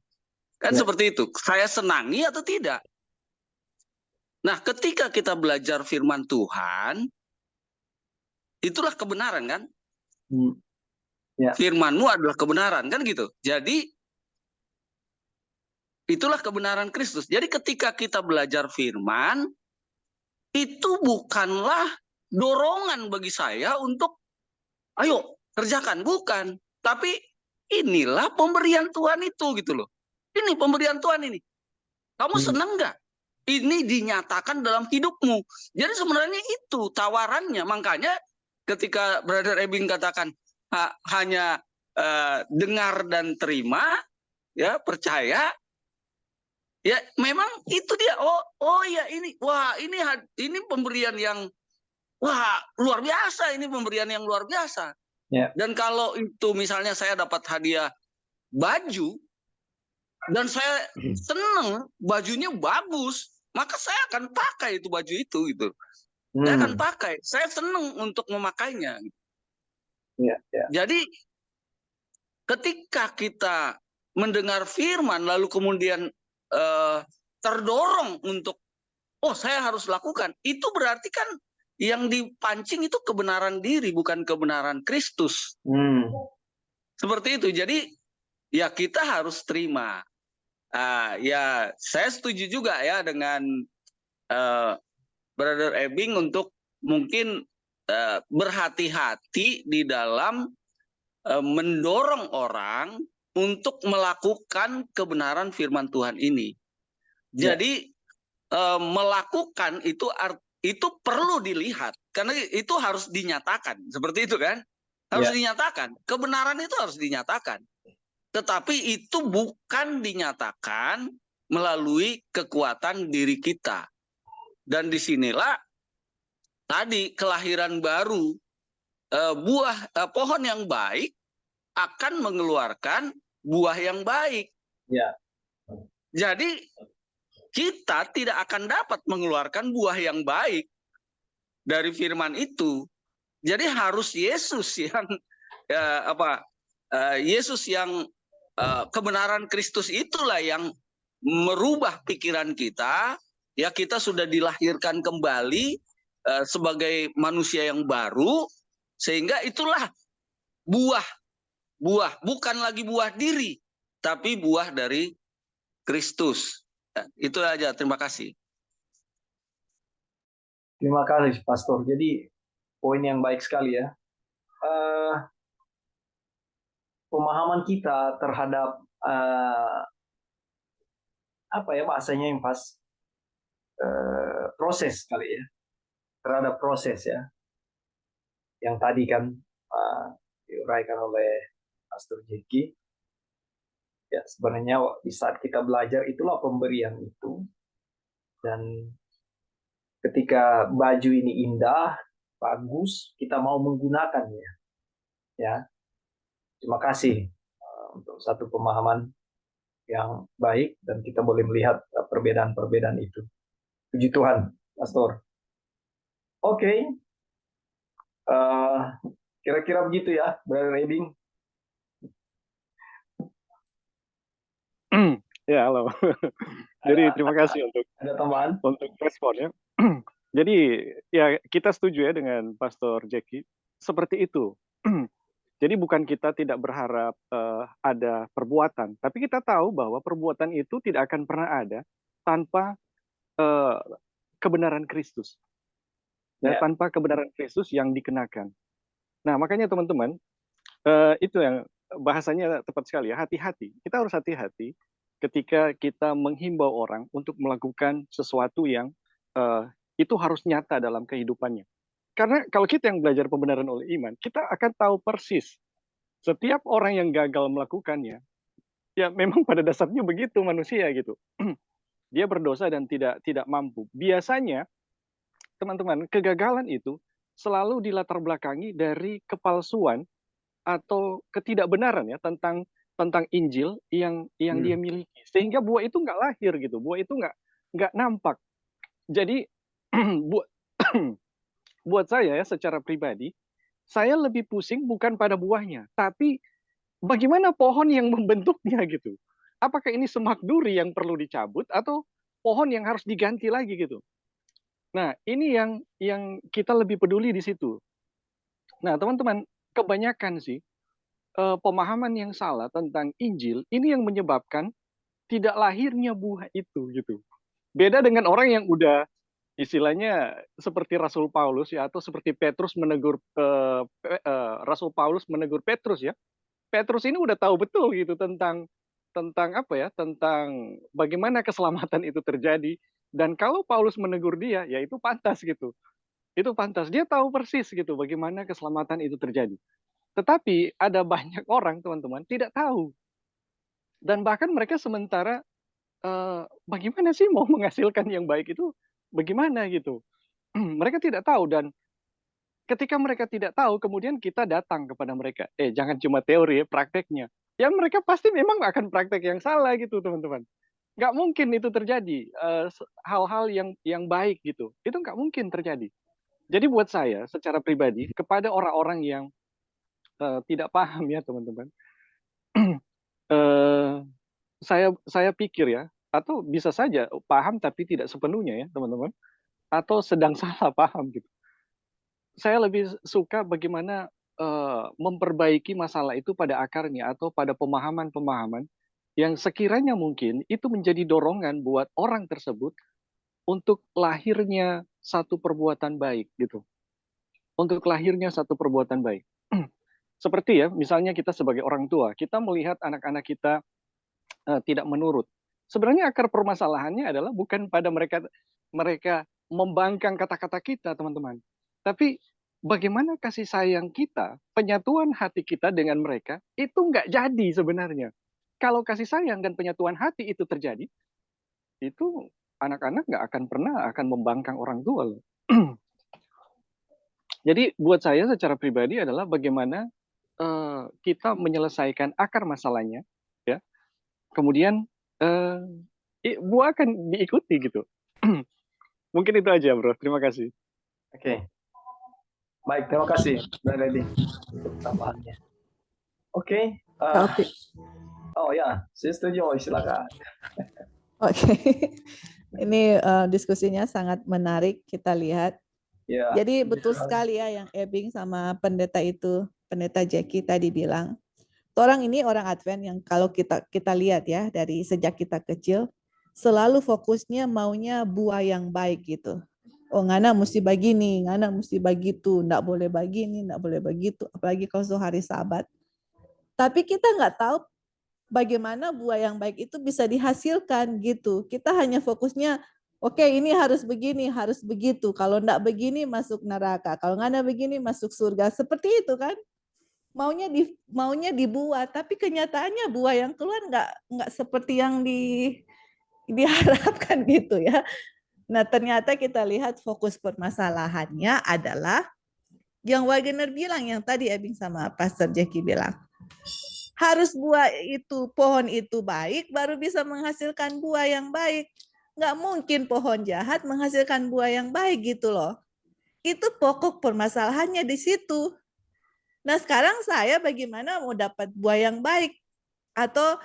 Kan seperti itu. Saya senangi atau tidak? Nah, ketika kita belajar firman Tuhan, itulah kebenaran kan? Ya. Firman-Mu adalah kebenaran kan gitu. Jadi itulah kebenaran Kristus. Jadi ketika kita belajar firman, itu bukanlah dorongan bagi saya untuk ayo kerjakan, bukan. Tapi inilah pemberian Tuhan itu gitu loh. Ini pemberian Tuhan ini. Kamu senang nggak? Ini dinyatakan dalam hidupmu. Jadi sebenarnya itu tawarannya. Makanya ketika Brother Ebing katakan hanya dengar dan terima, ya percaya, ya memang itu dia. Oh ya ini, wah ini pemberian yang luar biasa. Ini pemberian yang luar biasa. Yeah. Dan kalau itu misalnya saya dapat hadiah baju dan saya seneng bajunya bagus, maka saya akan pakai itu baju itu gitu. Saya akan pakai. Saya seneng untuk memakainya. Yeah. Jadi ketika kita mendengar firman lalu kemudian terdorong untuk saya harus lakukan, itu berarti kan yang dipancing itu kebenaran diri, bukan kebenaran Kristus. Seperti itu. Jadi ya kita harus terima. Ya saya setuju juga ya dengan Brother Ebing untuk mungkin berhati-hati di dalam mendorong orang untuk melakukan kebenaran firman Tuhan ini. Jadi melakukan itu perlu dilihat karena itu harus dinyatakan. Seperti itu kan? Harus dinyatakan. Kebenaran itu harus dinyatakan. tetapi itu bukan dinyatakan melalui kekuatan diri kita. Dan disinilah tadi kelahiran baru, pohon yang baik akan mengeluarkan buah yang baik. Ya. Jadi kita tidak akan dapat mengeluarkan buah yang baik dari firman itu. Jadi harus Yesus yang Yesus yang kebenaran Kristus itulah yang merubah pikiran kita. Ya, kita sudah dilahirkan kembali sebagai manusia yang baru, sehingga itulah buah bukan lagi buah diri, tapi buah dari Kristus. Itu aja, terima kasih. Terima kasih, Pastor. Jadi poin yang baik sekali ya. Pemahaman kita terhadap apa ya bahasanya yang pas, proses kali ya, terhadap proses ya, yang tadi kan diuraikan oleh Pastor Jeki. Ya, sebenarnya di saat kita belajar itulah pemberian itu, dan ketika baju ini indah, bagus, kita mau menggunakannya. Ya, terima kasih untuk satu pemahaman yang baik, dan kita boleh melihat perbedaan-perbedaan itu. Puji Tuhan, Pastor. Oke. Kira-kira begitu ya, Brother Eding. Ya, halo. Jadi terima kasih Ada tambahan? untuk responnya. Jadi ya kita setuju ya dengan Pastor Jeki, seperti itu. Jadi bukan kita tidak berharap ada perbuatan, tapi kita tahu bahwa perbuatan itu tidak akan pernah ada tanpa kebenaran Kristus. Ya, tanpa kebenaran Kristus yang dikenakan. Nah, makanya teman-teman, itu yang bahasanya tepat sekali ya, hati-hati. Kita harus hati-hati ketika kita menghimbau orang untuk melakukan sesuatu yang itu harus nyata dalam kehidupannya. Karena kalau kita yang belajar pembenaran oleh iman, kita akan tahu persis setiap orang yang gagal melakukannya, ya memang pada dasarnya begitu manusia gitu. Dia berdosa dan tidak mampu. Biasanya teman-teman, kegagalan itu selalu dilatar belakangi dari kepalsuan atau ketidakbenaran ya tentang Injil yang dia miliki, sehingga buah itu nggak lahir gitu, buah itu nggak nampak. Jadi buat saya ya secara pribadi, saya lebih pusing bukan pada buahnya, tapi bagaimana pohon yang membentuknya gitu. Apakah ini semak duri yang perlu dicabut atau pohon yang harus diganti lagi gitu. Nah, ini yang kita lebih peduli di situ. Nah, teman-teman, kebanyakan sih pemahaman yang salah tentang Injil ini yang menyebabkan tidak lahirnya buah itu gitu. Beda dengan orang yang udah istilahnya seperti Rasul Paulus ya, atau seperti Petrus menegur Rasul Paulus menegur Petrus ya. Petrus ini udah tahu betul gitu tentang apa ya, tentang bagaimana keselamatan itu terjadi, dan kalau Paulus menegur dia ya itu pantas gitu. Itu pantas, dia tahu persis gitu bagaimana keselamatan itu terjadi. Tetapi ada banyak orang teman-teman tidak tahu. Dan bahkan mereka sementara bagaimana sih mau menghasilkan yang baik itu bagaimana gitu. Mereka tidak tahu, dan ketika mereka tidak tahu kemudian kita datang kepada mereka. Jangan cuma teori ya, prakteknya. Ya mereka pasti memang akan praktek yang salah gitu teman-teman. Nggak mungkin itu terjadi. Hal-hal yang baik gitu. Itu nggak mungkin terjadi. Jadi buat saya secara pribadi kepada orang-orang yang tidak paham ya teman-teman. Saya pikir ya, atau bisa saja paham tapi tidak sepenuhnya ya teman-teman, atau sedang salah paham gitu. Saya lebih suka bagaimana memperbaiki masalah itu pada akarnya atau pada pemahaman-pemahaman yang sekiranya mungkin itu menjadi dorongan buat orang tersebut untuk lahirnya satu perbuatan baik gitu. Untuk lahirnya satu perbuatan baik. Seperti ya, misalnya kita sebagai orang tua, kita melihat anak-anak kita tidak menurut. Sebenarnya akar permasalahannya adalah bukan pada mereka membangkang kata-kata kita, teman-teman. Tapi bagaimana kasih sayang kita, penyatuan hati kita dengan mereka, itu nggak jadi sebenarnya. kalau kasih sayang dan penyatuan hati itu terjadi, itu anak-anak nggak akan pernah akan membangkang orang tua loh. Jadi buat saya secara pribadi adalah bagaimana kita menyelesaikan akar masalahnya, ya. Kemudian buah akan diikuti gitu. Mungkin itu aja, bro. Terima kasih. Oke. Baik, terima kasih, Bang Reddy, untuk tambahannya. Oke. Taufik. Oh ya, saya setuju. Silakan. Oke. Ini diskusinya sangat menarik kita lihat. Ya. Jadi betul sekali ya yang Ebing sama pendeta Jackie tadi bilang. Orang ini orang Advent yang kalau kita lihat ya dari sejak kita kecil selalu fokusnya maunya buah yang baik gitu. Oh, ngana mesti begini, ngana mesti begitu, enggak boleh begini, enggak boleh begitu, apalagi kalau hari Sabat. Tapi kita nggak tahu bagaimana buah yang baik itu bisa dihasilkan gitu. Kita hanya fokusnya, oke, ini harus begini, harus begitu. Kalau enggak begini masuk neraka. Kalau ngana begini masuk surga. Seperti itu kan? Maunya dibuat, tapi kenyataannya buah yang keluar nggak seperti yang diharapkan gitu ya. Nah, ternyata kita lihat fokus permasalahannya adalah yang Wagner bilang, yang tadi Ebing sama Pastor Jackie bilang. Harus pohon itu baik, baru bisa menghasilkan buah yang baik. Nggak mungkin pohon jahat menghasilkan buah yang baik gitu loh. Itu pokok permasalahannya di situ. Nah, sekarang saya bagaimana mau dapat buah yang baik atau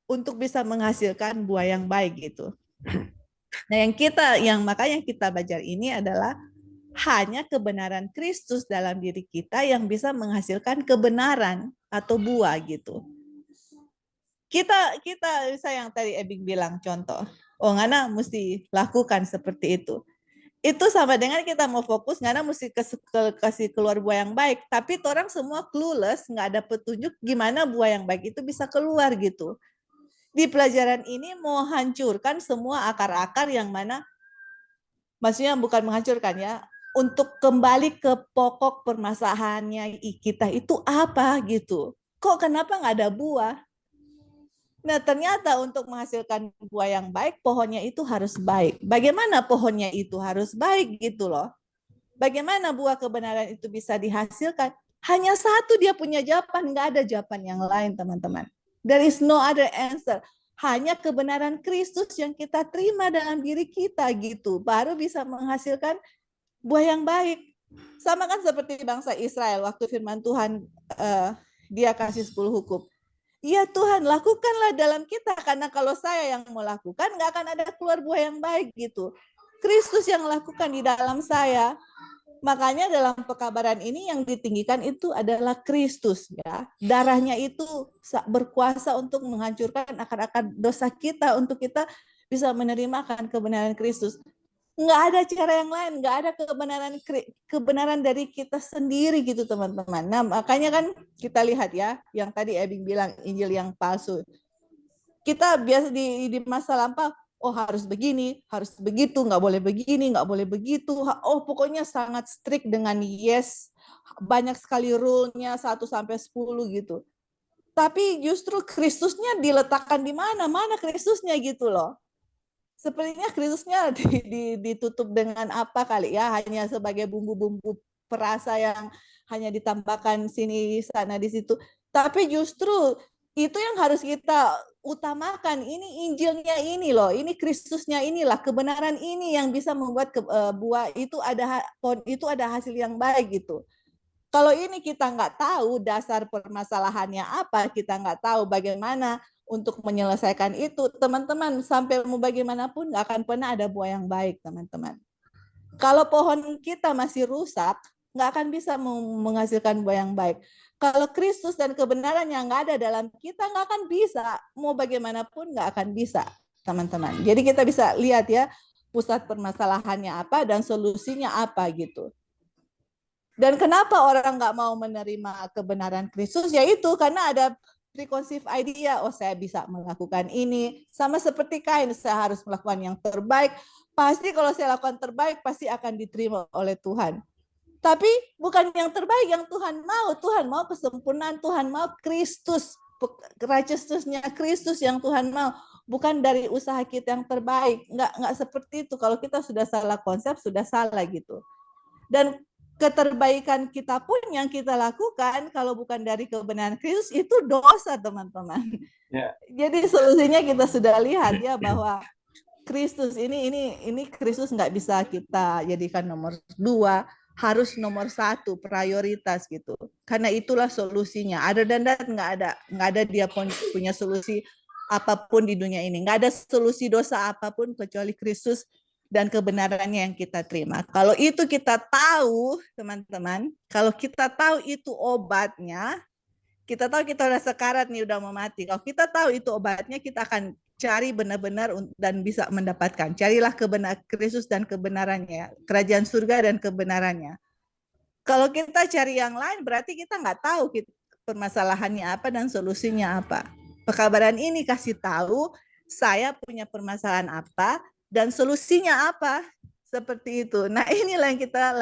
untuk bisa menghasilkan buah yang baik gitu. Nah, makanya kita belajar ini adalah hanya kebenaran Kristus dalam diri kita yang bisa menghasilkan kebenaran atau buah gitu. Kita yang tadi Ebing bilang contoh, oh ngana mesti lakukan seperti itu. Itu sama dengan kita mau fokus, ngana mesti kasih keluar buah yang baik, tapi orang semua clueless, nggak ada petunjuk gimana buah yang baik itu bisa keluar gitu. Di pelajaran ini mau hancurkan semua akar-akar yang mana, maksudnya bukan menghancurkan ya, untuk kembali ke pokok permasalahannya kita itu apa gitu. Kok kenapa nggak ada buah? Nah, ternyata untuk menghasilkan buah yang baik, pohonnya itu harus baik. Bagaimana pohonnya itu harus baik gitu loh. Bagaimana buah kebenaran itu bisa dihasilkan? Hanya satu dia punya jawaban, nggak ada jawaban yang lain teman-teman. There is no other answer. Hanya kebenaran Kristus yang kita terima dalam diri kita gitu. Baru bisa menghasilkan buah yang baik. Sama kan seperti bangsa Israel waktu firman Tuhan dia kasih 10 hukum. Ya Tuhan, lakukanlah dalam kita, karena kalau saya yang melakukan, nggak akan ada keluar buah yang baik gitu. Kristus yang lakukan di dalam saya. Makanya dalam pekabaran ini yang ditinggikan itu adalah Kristus ya. Darahnya itu berkuasa untuk menghancurkan akar-akar dosa kita, untuk kita bisa menerima akan kebenaran Kristus. Nggak ada cara yang lain, nggak ada kebenaran dari kita sendiri gitu teman-teman. Nah makanya kan kita lihat ya, yang tadi Ebing bilang Injil yang palsu. Kita biasa di masa lampau, oh harus begini, harus begitu, nggak boleh begini, nggak boleh begitu. Oh pokoknya sangat strict dengan yes, banyak sekali rule-nya 1-10 gitu. Tapi justru Kristusnya diletakkan di mana? Mana Kristusnya gitu loh. Sepertinya Kristusnya ditutup dengan apa kali ya, hanya sebagai bumbu-bumbu perasa yang hanya ditambahkan sini sana di situ. Tapi justru itu yang harus kita utamakan. Ini Injilnya ini loh, ini Kristusnya inilah, kebenaran ini yang bisa membuat buah itu ada hasil yang baik gitu. Kalau ini kita nggak tahu dasar permasalahannya apa, kita nggak tahu bagaimana untuk menyelesaikan itu, teman-teman, sampai mau bagaimanapun nggak akan pernah ada buah yang baik, teman-teman. Kalau pohon kita masih rusak, nggak akan bisa menghasilkan buah yang baik. Kalau Kristus dan kebenaran yang nggak ada dalam kita, nggak akan bisa. Mau bagaimanapun nggak akan bisa, teman-teman. Jadi kita bisa lihat ya, pusat permasalahannya apa dan solusinya apa gitu. Dan kenapa orang nggak mau menerima kebenaran Kristus? Yaitu karena ada preconceived idea, oh saya bisa melakukan ini. Sama seperti Kain, saya harus melakukan yang terbaik. Pasti kalau saya lakukan terbaik, pasti akan diterima oleh Tuhan. Tapi bukan yang terbaik yang Tuhan mau. Tuhan mau kesempurnaan, Tuhan mau Kristus. righteousness-nya Kristus yang Tuhan mau, bukan dari usaha kita yang terbaik. Nggak seperti itu. Kalau kita sudah salah konsep, sudah salah gitu. Dan keterbaikan kita pun yang kita lakukan kalau bukan dari kebenaran Kristus itu dosa, teman-teman. Ya. Jadi solusinya kita sudah lihat ya, bahwa Kristus ini Kristus nggak bisa kita jadikan nomor 2, harus nomor 1, prioritas gitu. Karena itulah solusinya. Other than that nggak ada dia punya solusi apapun di dunia ini. Nggak ada solusi dosa apapun kecuali Kristus dan kebenarannya yang kita terima. Kalau itu kita tahu, teman-teman, kalau kita tahu itu obatnya, kita tahu kita udah sekarat nih, udah mau mati. Kalau kita tahu itu obatnya, kita akan cari benar-benar dan bisa mendapatkan. Carilah Kristus dan kebenarannya, kerajaan surga dan kebenarannya. Kalau kita cari yang lain, berarti kita nggak tahu permasalahannya apa dan solusinya apa. Pekabaran ini kasih tahu saya punya permasalahan apa dan solusinya apa, seperti itu. Nah, inilah yang kita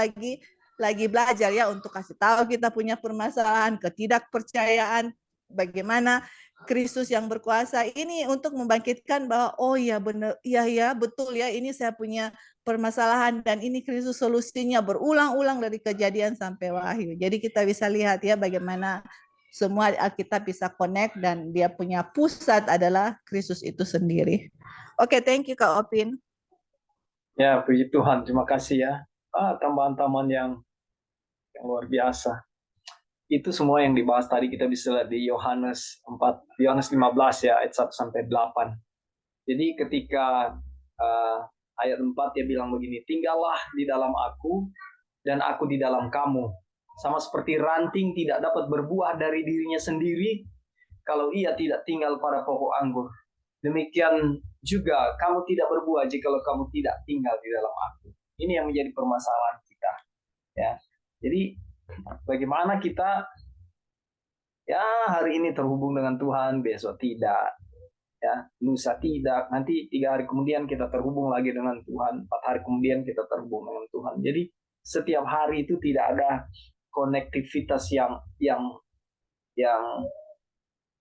lagi belajar ya, untuk kasih tahu kita punya permasalahan, ketidakpercayaan, bagaimana Kristus yang berkuasa ini untuk membangkitkan bahwa oh ya benar, iya betul ya, ini saya punya permasalahan dan ini Kristus solusinya, berulang-ulang dari Kejadian sampai Wahyu. Jadi kita bisa lihat ya bagaimana semua Alkitab bisa connect dan dia punya pusat adalah Kristus itu sendiri. Oke, thank you Kak Opin. Ya, puji Tuhan. Terima kasih ya. Tambahan-tambahan yang luar biasa. Itu semua yang dibahas tadi kita bisa lihat di Yohanes 15 ya, ayat 1 sampai 8. Jadi ketika ayat 4 dia bilang begini, tinggallah di dalam aku dan aku di dalam kamu. Sama seperti ranting tidak dapat berbuah dari dirinya sendiri kalau ia tidak tinggal pada pokok anggur. Demikian juga kamu tidak berbuah jika kamu tidak tinggal di dalam aku. Ini yang menjadi permasalahan kita. Ya, jadi bagaimana kita ya hari ini terhubung dengan Tuhan, besok tidak, ya lusa tidak, nanti 3 hari kemudian kita terhubung lagi dengan Tuhan, 4 hari kemudian kita terhubung dengan Tuhan. Jadi setiap hari itu tidak ada konektivitas yang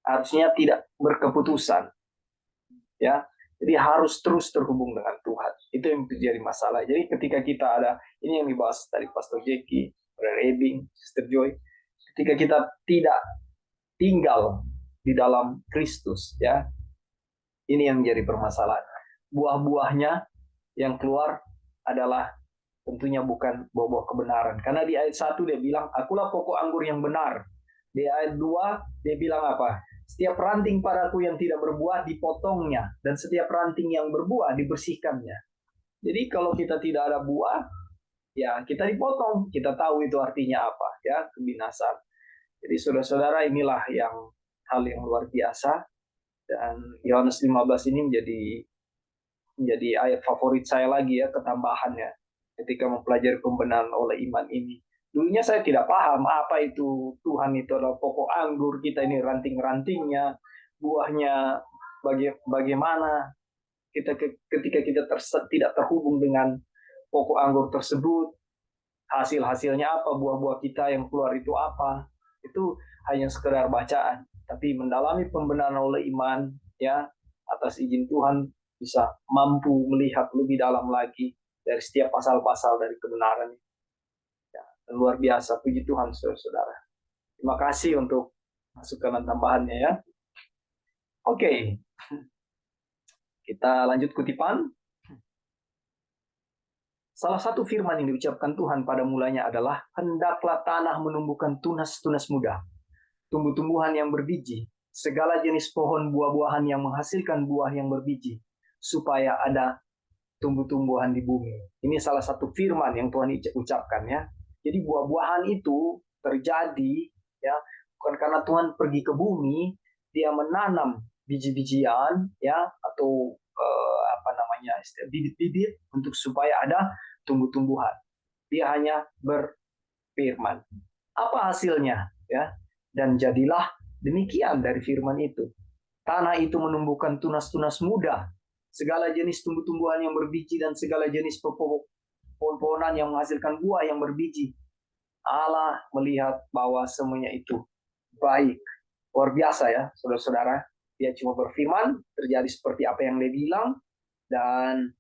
harusnya tidak berkeputusan. Ya, jadi harus terus terhubung dengan Tuhan. Itu yang menjadi masalah. Jadi ketika kita ada, ini yang dibahas tadi Pastor Jackie, Brother Ebing, Sister Joy, ketika kita tidak tinggal di dalam Kristus, ya, ini yang menjadi permasalahan. Buah-buahnya yang keluar adalah tentunya bukan buah-buah kebenaran. Karena di ayat 1 dia bilang, akulah pokok anggur yang benar. Di ayat 2 dia bilang apa? Setiap ranting padaku yang tidak berbuah dipotongnya, dan setiap ranting yang berbuah dibersihkannya. Jadi kalau kita tidak ada buah, ya kita dipotong. Kita tahu itu artinya apa, ya, kebinasan. Jadi saudara-saudara, inilah hal yang luar biasa. Dan Yohanes 15 ini menjadi ayat favorit saya lagi ya, ketambahannya ketika mempelajari pembenaran oleh iman ini. Dulunya saya tidak paham apa itu Tuhan itu adalah pokok anggur, kita ini ranting-rantingnya, buahnya bagaimana. Ketika kita tidak terhubung dengan pokok anggur tersebut, hasil-hasilnya apa, buah-buah kita yang keluar itu apa, itu hanya sekedar bacaan. Tapi mendalami pembenaran oleh iman, ya, atas izin Tuhan bisa mampu melihat lebih dalam lagi dari setiap pasal-pasal dari kebenaran. Ya, luar biasa, puji Tuhan saudara-saudara. Terima kasih untuk masukan dan tambahannya ya. Oke. Kita lanjut kutipan. Salah satu firman yang diucapkan Tuhan pada mulanya adalah, hendaklah tanah menumbuhkan tunas-tunas muda, tumbuh-tumbuhan yang berbiji, segala jenis pohon buah-buahan yang menghasilkan buah yang berbiji, supaya ada tumbuh-tumbuhan di bumi. Ini salah satu firman yang Tuhan ucapkan ya. Jadi buah-buahan itu terjadi ya bukan karena Tuhan pergi ke bumi, dia menanam biji-bijian ya atau bibit-bibit untuk supaya ada tumbuh-tumbuhan. Dia hanya berfirman. Apa hasilnya ya? Dan jadilah demikian dari firman itu. Tanah itu menumbuhkan tunas-tunas muda, segala jenis tumbuh-tumbuhan yang berbiji dan segala jenis pohon-pohonan yang menghasilkan buah yang berbiji. Allah melihat bahwa semuanya itu baik. Luar biasa ya, saudara-saudara. Dia cuma berfirman, terjadi seperti apa yang dia bilang, dan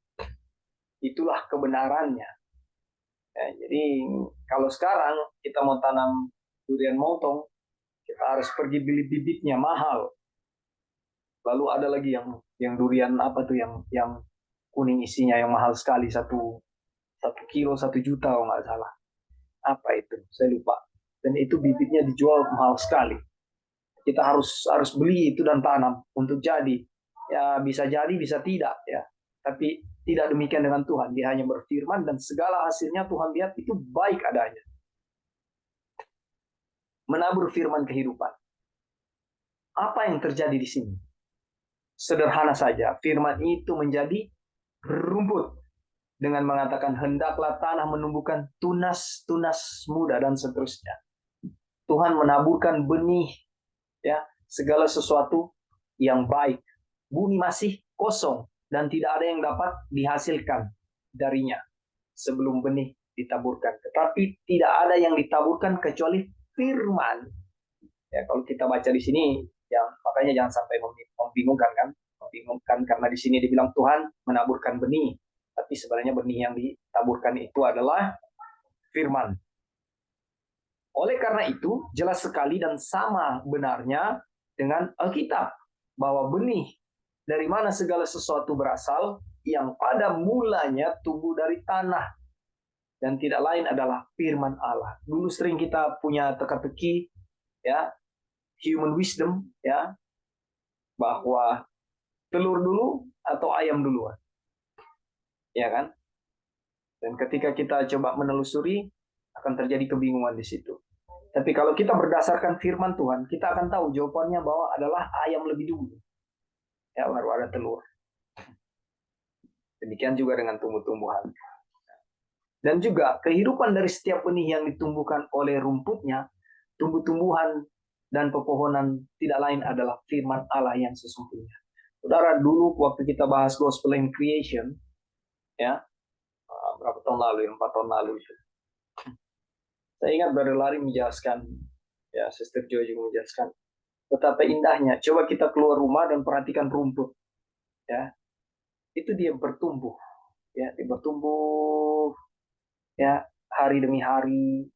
itulah kebenarannya. Ya, jadi kalau sekarang kita mau tanam durian montong, kita harus pergi beli bibitnya mahal. Lalu ada lagi yang durian apa tuh yang kuning isinya yang mahal sekali, 1 kilo 1 juta kalau nggak salah. Apa itu? Saya lupa. Dan itu bibitnya dijual mahal sekali. Kita harus beli itu dan tanam untuk jadi. Ya bisa jadi bisa tidak ya. Tapi tidak demikian dengan Tuhan. Dia hanya berfirman dan segala hasilnya Tuhan lihat itu baik adanya. Menabur firman kehidupan. Apa yang terjadi di sini? Sederhana saja, firman itu menjadi rumput dengan mengatakan hendaklah tanah menumbuhkan tunas-tunas muda dan seterusnya. Tuhan menaburkan benih, ya, segala sesuatu yang baik. Bumi masih kosong dan tidak ada yang dapat dihasilkan darinya sebelum benih ditaburkan. Tetapi tidak ada yang ditaburkan kecuali firman. Ya, kalau kita baca di sini, makanya jangan sampai membingungkan kan? Membingungkan karena di sini dibilang Tuhan menaburkan benih, tapi sebenarnya benih yang ditaburkan itu adalah firman. Oleh karena itu, jelas sekali dan sama benarnya dengan Alkitab bahwa benih dari mana segala sesuatu berasal yang pada mulanya tumbuh dari tanah dan tidak lain adalah firman Allah. Dulu sering kita punya teka-teki ya, human wisdom ya, bahwa telur dulu atau ayam duluan. Ya kan? Dan ketika kita coba menelusuri akan terjadi kebingungan di situ. Tapi kalau kita berdasarkan firman Tuhan, kita akan tahu jawabannya bahwa adalah ayam lebih dulu. Ya, baru ada telur. Demikian juga dengan tumbuh-tumbuhan. Dan juga kehidupan dari setiap benih yang ditumbuhkan oleh rumputnya, tumbuh-tumbuhan dan pepohonan tidak lain adalah firman Allah yang sesungguhnya. Saudara, dulu waktu kita bahas Gospel in Creation, ya, berapa tahun lalu, 4 tahun lalu itu. Saya ingat Brother Larry menjelaskan, ya, Sister Joy juga menjelaskan, betapa indahnya. Coba kita keluar rumah dan perhatikan rumput, ya, itu dia bertumbuh, ya, dia bertumbuh, ya, hari demi hari.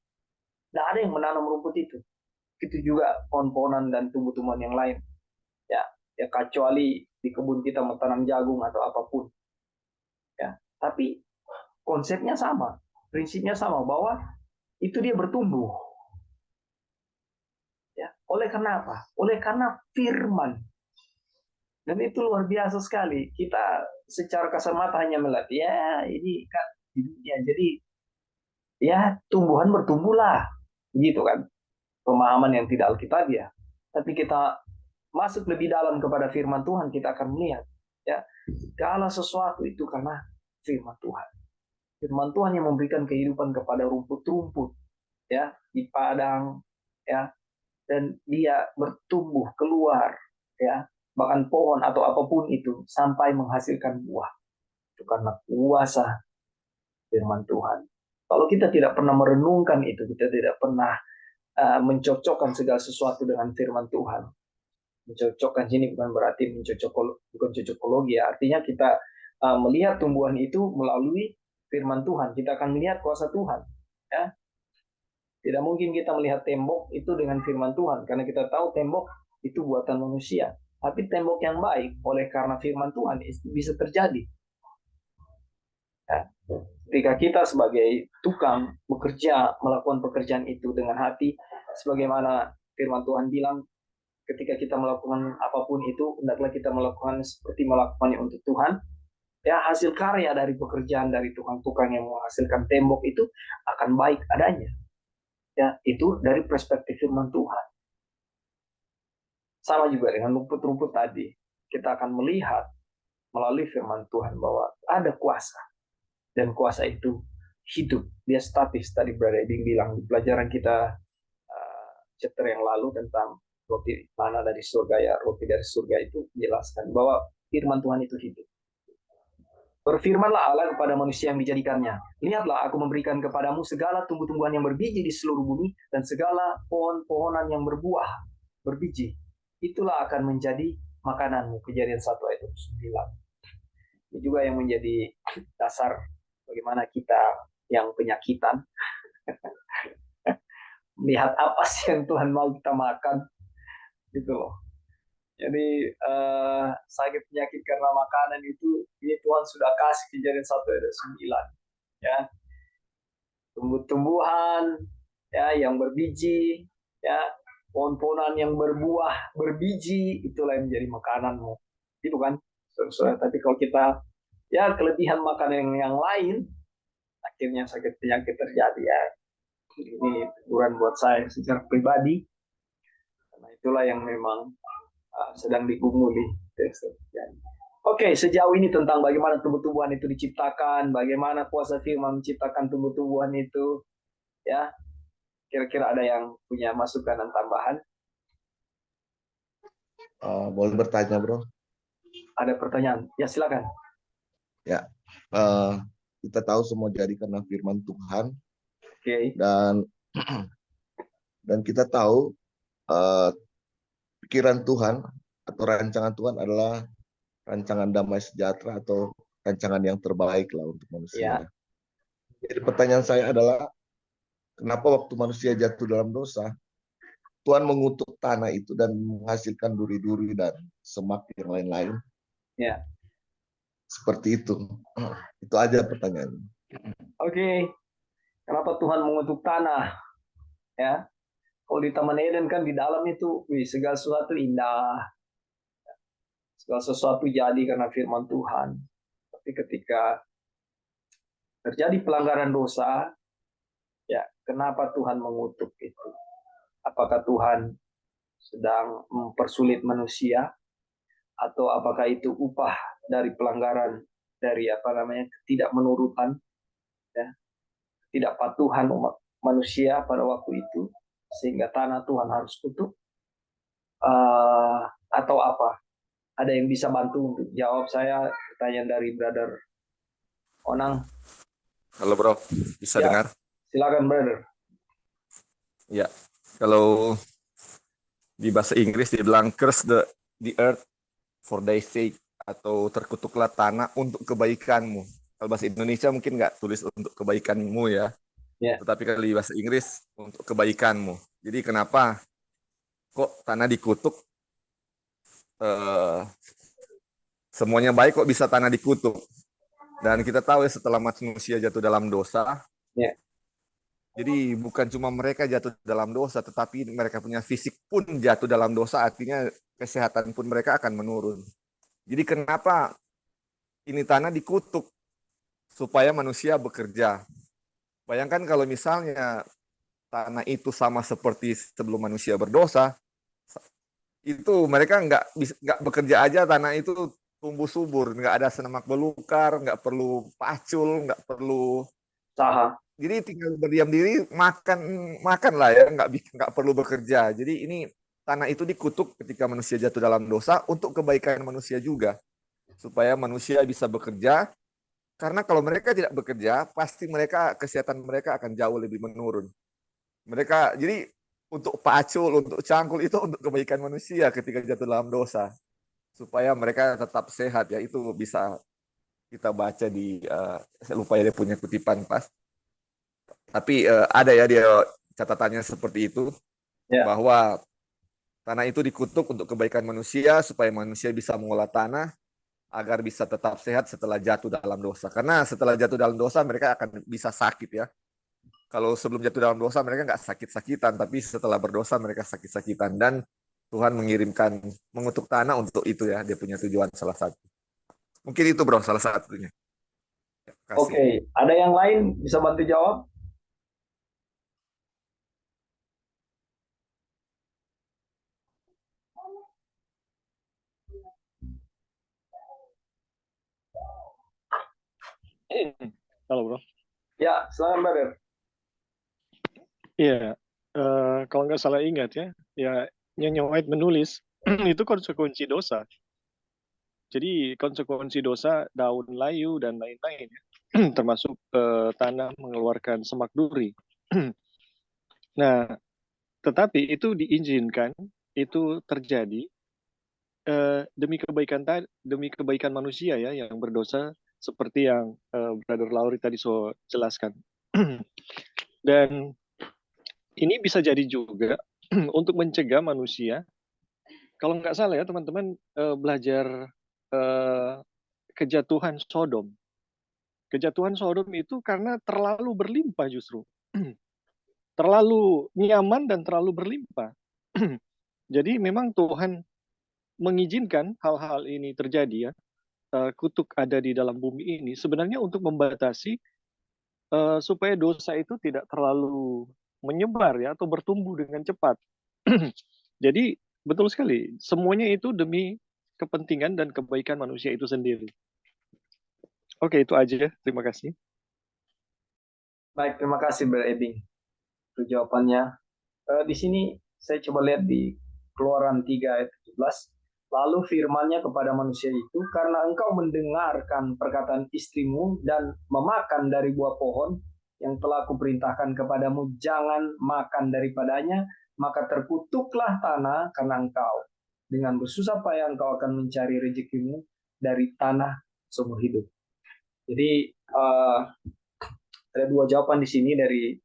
Tidak ada yang menanam rumput itu. Itu juga pohon-pohonan dan tumbuh-tumbuhan yang lain, ya, kecuali di kebun kita mau tanam jagung atau apapun, ya. Tapi konsepnya sama, prinsipnya sama bahwa itu dia bertumbuh. Ya, oleh karena apa? Oleh karena firman. Dan itu luar biasa sekali. Kita secara kasar mata hanya melihat, ya ini kan hidupnya. Jadi ya tumbuhan bertumbuhlah, gitu kan? Pemahaman yang tidak alkitabiah. Tapi kita masuk lebih dalam kepada firman Tuhan, kita akan melihat, ya, segala sesuatu itu karena firman Tuhan. Firman Tuhan yang memberikan kehidupan kepada rumput-rumput, ya, di padang, ya, dan dia bertumbuh keluar, ya, bahkan pohon atau apapun itu sampai menghasilkan buah. Itu karena kuasa firman Tuhan. Kalau kita tidak pernah merenungkan itu, kita tidak pernah mencocokkan segala sesuatu dengan firman Tuhan. Mencocokkan sini bukan berarti bukan cocokologi, ya. Artinya kita melihat tumbuhan itu melalui firman Tuhan. Kita akan melihat kuasa Tuhan, ya. Tidak mungkin kita melihat tembok itu dengan firman Tuhan, karena kita tahu tembok itu buatan manusia. Tapi tembok yang baik oleh karena firman Tuhan itu bisa terjadi. Ya. Ketika kita sebagai tukang bekerja, melakukan pekerjaan itu dengan hati, sebagaimana firman Tuhan bilang, ketika kita melakukan apapun itu, hendaklah kita melakukan seperti melakukannya untuk Tuhan. Ya, hasil karya dari pekerjaan dari tukang-tukang yang menghasilkan tembok itu akan baik adanya. Ya, itu dari perspektif firman Tuhan. Sama juga dengan rumput-rumput tadi. Kita akan melihat melalui firman Tuhan bahwa ada kuasa. Dan kuasa itu hidup. Dia statis. Tadi Brother Eding bilang di pelajaran kita chapter yang lalu tentang roti mana dari surga, ya, roti dari surga itu menjelaskan bahwa firman Tuhan itu hidup. Berfirmanlah Allah kepada manusia yang dijadikannya. Lihatlah, aku memberikan kepadamu segala tumbuh-tumbuhan yang berbiji di seluruh bumi dan segala pohon-pohonan yang berbuah berbiji itulah akan menjadi makananmu. Kejadian 1 ayat 29. Ini juga yang menjadi dasar bagaimana kita yang penyakitan melihat apa sih yang Tuhan mau kita makan, gitu loh. Jadi sakit penyakit karena makanan itu, ini Tuhan sudah kasih. Kejadian 1 ayat 9. Ya, tumbuh-tumbuhan ya yang berbiji, ya pohon-pohonan yang berbuah berbiji, itulah yang menjadi makananmu. Itu kan, saudara. Tapi kalau kita ya kelebihan makanan yang lain, akhirnya sakit penyakit terjadi ya. Ini teguran buat saya secara pribadi, karena itulah yang memang sedang digumuli. Oke, sejauh ini tentang bagaimana tumbuh-tumbuhan itu diciptakan, bagaimana kuasa firman menciptakan tumbuh-tumbuhan itu, ya. Kira-kira ada yang punya masukan dan tambahan? Boleh bertanya, bro? Ada pertanyaan? Ya, silakan. Ya, kita tahu semua jadi karena firman Tuhan, Oke. dan kita tahu pikiran Tuhan atau rancangan Tuhan adalah rancangan damai sejahtera atau rancangan yang terbaik lah untuk manusia. Ya. Jadi pertanyaan saya adalah, kenapa waktu manusia jatuh dalam dosa, Tuhan mengutuk tanah itu dan menghasilkan duri-duri dan semak yang lain-lain? Ya. Seperti itu. Itu aja pertanyaannya. Oke. Kenapa Tuhan mengutuk tanah? Ya. Kalau di Taman Eden kan di dalam itu, segala sesuatu indah. Segala sesuatu jadi karena firman Tuhan. Tapi ketika terjadi pelanggaran dosa, ya, kenapa Tuhan mengutuk itu? Apakah Tuhan sedang mempersulit manusia, atau apakah itu upah dari pelanggaran, dari tidak menurutan, ya, tidak patuhan umat manusia pada waktu itu, sehingga tanah Tuhan harus kutuk, atau apa? Ada yang bisa bantu untuk jawab saya? Pertanyaan dari Brother Onang. Halo bro, bisa Ya. dengar? Silakan brother. Ya, kalau di bahasa Inggris dibilang curse the earth for thy sake, atau terkutuklah tanah untuk kebaikanmu. Kalau bahasa Indonesia mungkin nggak tulis untuk kebaikanmu ya. Ya. Tetapi kalau di bahasa Inggris untuk kebaikanmu. Jadi kenapa kok tanah dikutuk? Semuanya baik kok bisa tanah dikutuk? Dan kita tahu ya, setelah manusia jatuh dalam dosa, Ya. jadi bukan cuma mereka jatuh dalam dosa, tetapi mereka punya fisik pun jatuh dalam dosa, artinya kesehatan pun mereka akan menurun. Jadi kenapa ini tanah dikutuk? Supaya manusia bekerja. Bayangkan kalau misalnya tanah itu sama seperti sebelum manusia berdosa, itu mereka nggak bekerja aja, tanah itu tumbuh subur, nggak ada semak belukar, nggak perlu pacul, nggak perlu Saha. Jadi tinggal berdiam diri, makan lah ya, nggak perlu bekerja. Jadi ini tanah itu dikutuk ketika manusia jatuh dalam dosa untuk kebaikan manusia juga, supaya manusia bisa bekerja. Karena kalau mereka tidak bekerja, pasti kesehatan mereka akan jauh lebih menurun. Jadi untuk pacul, untuk cangkul itu untuk kebaikan manusia ketika jatuh dalam dosa, supaya mereka tetap sehat ya. Itu bisa kita baca di saya lupa ya dia punya kutipan pas. Tapi ada ya dia catatannya seperti itu, Ya. bahwa tanah itu dikutuk untuk kebaikan manusia supaya manusia bisa mengolah tanah agar bisa tetap sehat setelah jatuh dalam dosa. Karena setelah jatuh dalam dosa mereka akan bisa sakit ya. Kalau sebelum jatuh dalam dosa mereka nggak sakit-sakitan, tapi setelah berdosa mereka sakit-sakitan. Dan Tuhan mengutuk tanah untuk itu ya, dia punya tujuan salah satu. Mungkin itu bro, salah satunya. Oke, ada yang lain bisa bantu jawab? Halo bro. Ya, silakan brother. Iya, kalau nggak salah ingat ya Nyonya White menulis itu konsekuensi dosa. Jadi konsekuensi dosa, daun layu dan lain-lain ya, termasuk tanah mengeluarkan semak duri. Nah, tetapi itu diizinkan itu terjadi demi kebaikan manusia ya yang berdosa, seperti yang Brother Lauri tadi so jelaskan. Dan ini bisa jadi juga untuk mencegah manusia, kalau nggak salah ya teman-teman, belajar kejatuhan Sodom. Kejatuhan Sodom itu karena terlalu berlimpah justru. Terlalu nyaman dan terlalu berlimpah. Jadi memang Tuhan mengizinkan hal-hal ini terjadi ya. Kutuk ada di dalam bumi ini sebenarnya untuk membatasi supaya dosa itu tidak terlalu menyebar ya atau bertumbuh dengan cepat. Jadi betul sekali, semuanya itu demi kepentingan dan kebaikan manusia itu sendiri. Oke, itu aja. Terima kasih. Baik, terima kasih Brother Ebing untuk jawabannya. Di sini saya coba lihat di Keluaran 3 ayat 17. Lalu firman-Nya kepada manusia itu, karena engkau mendengarkan perkataan istrimu dan memakan dari buah pohon yang telah kuperintahkan kepadamu, jangan makan daripadanya, maka terkutuklah tanah karena engkau. Dengan bersusah payah engkau akan mencari rezekimu dari tanah seumur hidup. Jadi ada dua jawaban di sini dari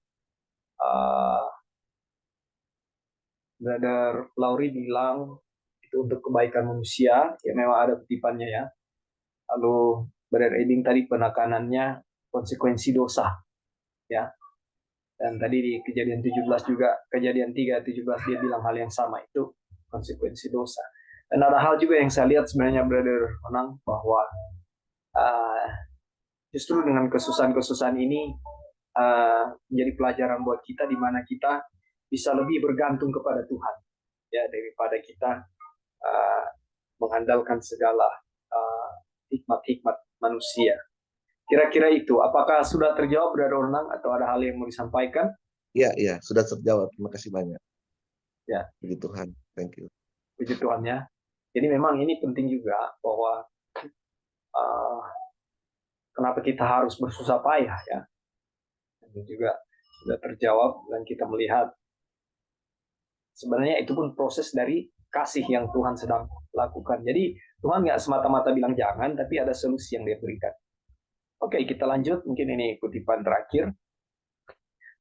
Brother Lauri bilang itu untuk kebaikan manusia, ya memang ada kutipannya ya. Lalu Brother Ebing tadi penekanannya konsekuensi dosa, ya. Dan tadi di Kejadian 17 juga, Kejadian 3:17 dia bilang hal yang sama, itu konsekuensi dosa. Dan ada hal juga yang saya lihat sebenarnya Brother Onang, bahwa justru dengan kesusahan-kesusahan ini menjadi pelajaran buat kita, di mana kita bisa lebih bergantung kepada Tuhan ya daripada kita mengandalkan segala hikmat-hikmat manusia. Kira-kira itu, apakah sudah terjawab Brother Onang atau ada hal yang mau disampaikan? Iya, sudah terjawab. Terima kasih banyak. Ya. Puji Tuhan. Thank you. Puji Tuhan ya. Jadi memang ini penting juga bahwa kenapa kita harus bersusah payah ya. Ini juga sudah terjawab dan kita melihat sebenarnya itu pun proses dari kasih yang Tuhan sedang lakukan. Jadi Tuhan nggak semata-mata bilang jangan, tapi ada solusi yang Dia berikan. Oke, kita lanjut. Mungkin ini kutipan terakhir.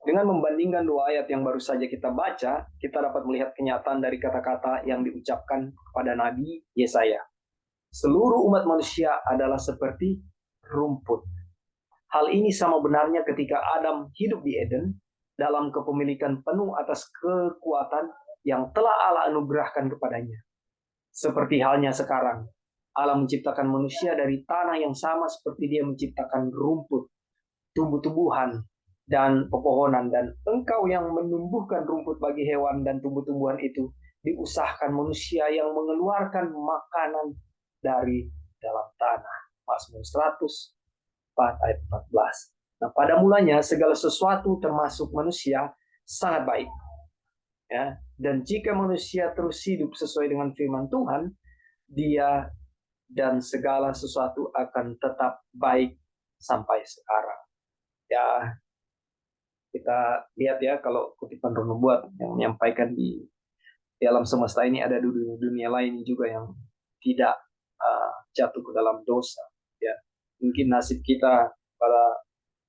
Dengan membandingkan dua ayat yang baru saja kita baca, kita dapat melihat kenyataan dari kata-kata yang diucapkan pada Nabi Yesaya. Seluruh umat manusia adalah seperti rumput. Hal ini sama benarnya ketika Adam hidup di Eden dalam kepemilikan penuh atas kekuatan yang telah Allah anugerahkan kepadanya. Seperti halnya sekarang, Allah menciptakan manusia dari tanah yang sama seperti Dia menciptakan rumput, tumbuh-tumbuhan, dan pepohonan. Dan engkau yang menumbuhkan rumput bagi hewan dan tumbuh-tumbuhan itu, diusahakan manusia yang mengeluarkan makanan dari dalam tanah. Mazmur 104 ayat 14. Nah, pada mulanya segala sesuatu termasuk manusia sangat baik. Ya, dan jika manusia terus hidup sesuai dengan firman Tuhan, dia dan segala sesuatu akan tetap baik sampai sekarang. Ya, kita lihat ya, kalau kutipan Roh Nubuat yang menyampaikan di alam semesta ini ada dunia lain juga yang tidak jatuh ke dalam dosa. Ya, mungkin nasib kita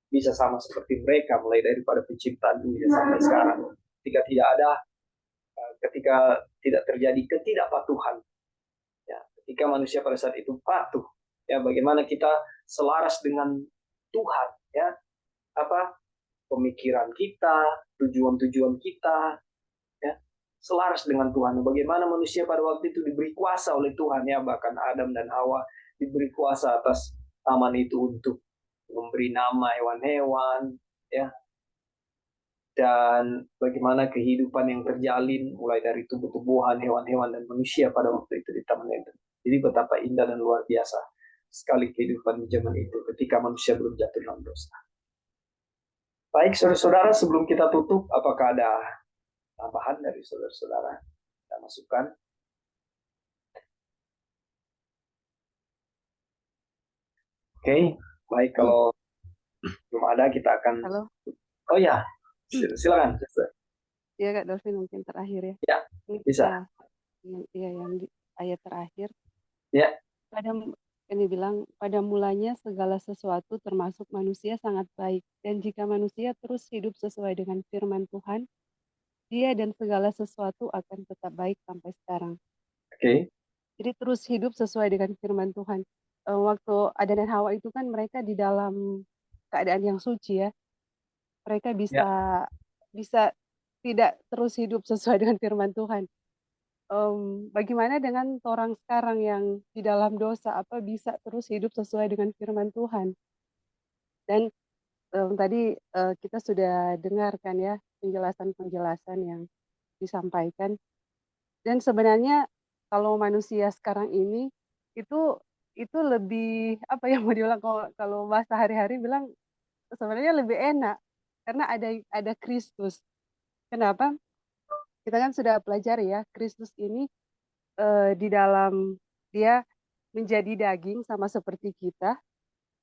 bisa sama seperti mereka mulai daripada penciptaan dunia sampai sekarang. Ketika tidak terjadi ketidakpatuhan, ya, ketika manusia pada saat itu patuh, ya, bagaimana kita selaras dengan Tuhan, ya, pemikiran kita, tujuan-tujuan kita, ya, selaras dengan Tuhan. Bagaimana manusia pada waktu itu diberi kuasa oleh Tuhan, ya, bahkan Adam dan Hawa diberi kuasa atas taman itu untuk memberi nama hewan-hewan, ya, dan bagaimana kehidupan yang terjalin mulai dari tumbuh-tumbuhan, hewan-hewan, dan manusia pada waktu itu di taman itu. Jadi betapa indah dan luar biasa sekali kehidupan di zaman itu ketika manusia belum jatuh dalam dosa. Baik, saudara-saudara, sebelum kita tutup, apakah ada tambahan dari saudara-saudara dan masukan? Oke, baik, kalau belum ada kita akan. Halo. Oh ya, silakan. Ya Kak Dolphin, mungkin terakhir ya. Ya, bisa. yang di ayat terakhir. Ya. Ini bilang, pada mulanya segala sesuatu termasuk manusia sangat baik. Dan jika manusia terus hidup sesuai dengan firman Tuhan, dia dan segala sesuatu akan tetap baik sampai sekarang. Oke. Jadi terus hidup sesuai dengan firman Tuhan. Waktu Adam dan Hawa itu kan mereka di dalam keadaan yang suci ya. Mereka bisa tidak terus hidup sesuai dengan firman Tuhan. Bagaimana dengan orang sekarang yang di dalam dosa, apa bisa terus hidup sesuai dengan firman Tuhan? Dan tadi kita sudah dengarkan ya penjelasan-penjelasan yang disampaikan. Dan sebenarnya kalau manusia sekarang ini itu lebih apa ya, mau dibilang, kalau bahasa hari-hari bilang sebenarnya lebih enak karena ada Kristus. Kenapa? Kita kan sudah pelajari ya, Kristus ini di dalam dia menjadi daging sama seperti kita,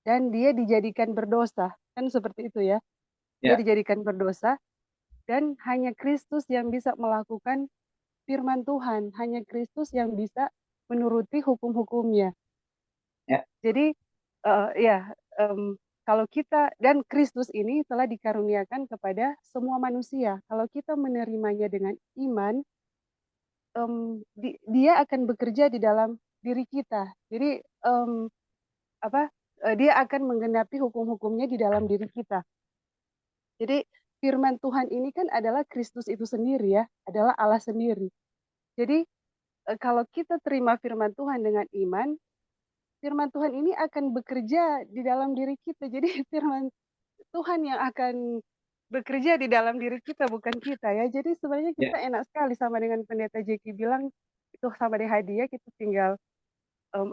dan dia dijadikan berdosa, kan seperti itu ya. Dia Ya. dijadikan berdosa, dan hanya Kristus yang bisa melakukan firman Tuhan, hanya Kristus yang bisa menuruti hukum-hukumnya. Ya. Jadi kalau kita, dan Kristus ini telah dikaruniakan kepada semua manusia. Kalau kita menerimanya dengan iman, dia akan bekerja di dalam diri kita. Jadi dia akan menggenapi hukum-hukumnya di dalam diri kita. Jadi firman Tuhan ini kan adalah Kristus itu sendiri ya, adalah Allah sendiri. Jadi kalau kita terima firman Tuhan dengan iman, firman Tuhan ini akan bekerja di dalam diri kita. Jadi firman Tuhan yang akan bekerja di dalam diri kita, bukan kita ya. Jadi sebenarnya kita enak sekali, sama dengan Pendeta Jeki bilang, itu sama dengan hadiah, kita tinggal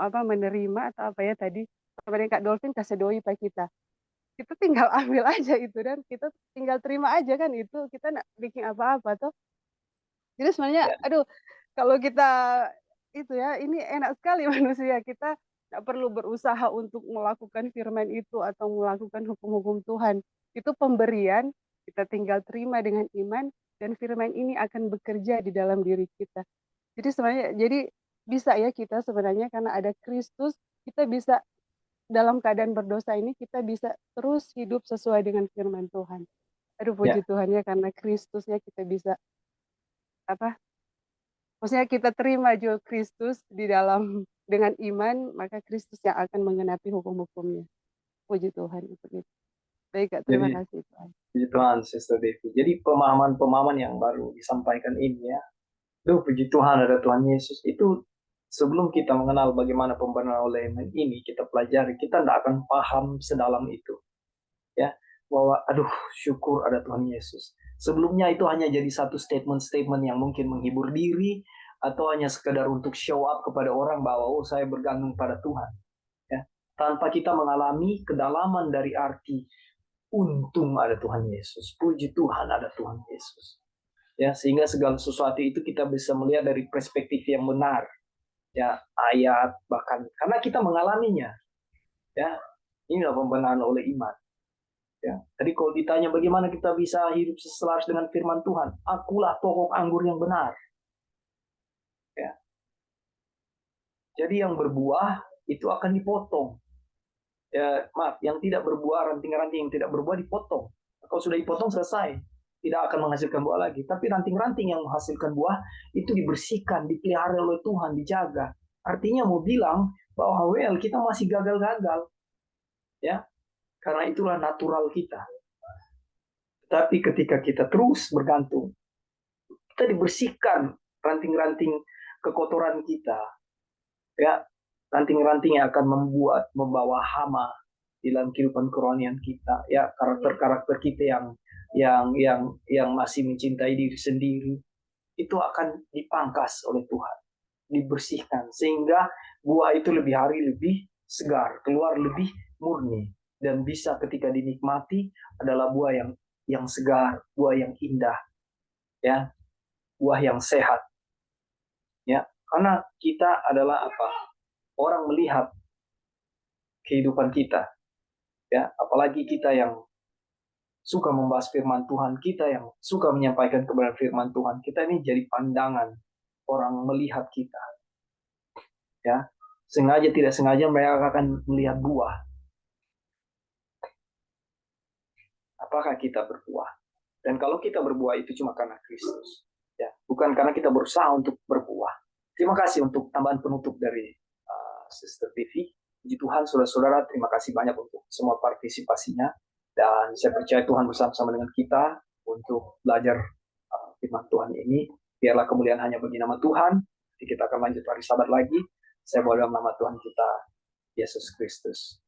menerima atau apa ya tadi, sama dengan Kak Dolphin kasih doi pak kita tinggal ambil aja itu, dan kita tinggal terima aja kan, itu kita nggak bikin apa-apa tuh. Jadi sebenarnya aduh, kalau kita itu ya, ini enak sekali manusia, kita nggak perlu berusaha untuk melakukan firman itu atau melakukan hukum-hukum Tuhan. Itu pemberian, kita tinggal terima dengan iman, dan firman ini akan bekerja di dalam diri kita. Jadi sebenarnya, bisa ya kita sebenarnya karena ada Kristus, kita bisa dalam keadaan berdosa ini, kita bisa terus hidup sesuai dengan firman Tuhan. Aduh, puji Tuhan ya, karena Kristusnya kita bisa maksudnya kita terima juga Kristus di dalam dengan iman, maka Kristus yang akan menggenapi hukum-hukumnya. Puji Tuhan untuk itu. Baik Kak, terima kasih Tuhan. Puji Tuhan, Sister Devi. Jadi pemahaman-pemahaman yang baru disampaikan ini ya, puji Tuhan ada Tuhan Yesus. Itu sebelum kita mengenal bagaimana pembenaran oleh iman ini, kita pelajari, kita tidak akan paham sedalam itu. Ya, bahwa syukur ada Tuhan Yesus. Sebelumnya itu hanya jadi satu statement-statement yang mungkin menghibur diri, atau hanya sekedar untuk show up kepada orang bahwa saya bergantung pada Tuhan. Ya, tanpa kita mengalami kedalaman dari arti untung ada Tuhan Yesus, puji Tuhan ada Tuhan Yesus. Ya, sehingga segala sesuatu itu kita bisa melihat dari perspektif yang benar. Ya, ayat bahkan karena kita mengalaminya. Ya, inilah pembenaran oleh iman. Ya, tadi kalau ditanya bagaimana kita bisa hidup selaras dengan firman Tuhan, akulah pokok anggur yang benar. Ya. Jadi yang berbuah itu akan dipotong. Ya, maaf, yang tidak berbuah, ranting-ranting yang tidak berbuah dipotong. Kalau sudah dipotong selesai, tidak akan menghasilkan buah lagi. Tapi ranting-ranting yang menghasilkan buah itu dibersihkan, dipelihara oleh Tuhan, dijaga. Artinya mau bilang bahwa kita masih gagal-gagal. Ya. Karena itulah natural kita. Tapi ketika kita terus bergantung, kita dibersihkan ranting-ranting kekotoran kita. Ya, ranting-ranting yang akan membawa hama di dalam kehidupan kerohanian kita. Ya, karakter-karakter kita yang masih mencintai diri sendiri itu akan dipangkas oleh Tuhan, dibersihkan sehingga buah itu lebih segar, keluar lebih murni. Dan bisa ketika dinikmati adalah buah yang segar, buah yang indah, ya, buah yang sehat, ya. Karena kita adalah orang melihat kehidupan kita, ya. Apalagi kita yang suka membahas firman Tuhan, kita yang suka menyampaikan kebenaran firman Tuhan, kita ini jadi pandangan orang melihat kita. Ya, sengaja tidak sengaja mereka akan melihat buah. Apakah kita berbuah? Dan kalau kita berbuah itu cuma karena Kristus, ya, bukan karena kita berusaha untuk berbuah. Terima kasih untuk tambahan penutup dari Sister TV. Puji Tuhan, saudara-saudara, terima kasih banyak untuk semua partisipasinya. Dan saya percaya Tuhan bersama-sama dengan kita untuk belajar firman Tuhan ini. Biarlah kemuliaan hanya bagi nama Tuhan. Jadi kita akan lanjut hari Sabat lagi. Saya bawa dalam nama Tuhan kita, Yesus Kristus.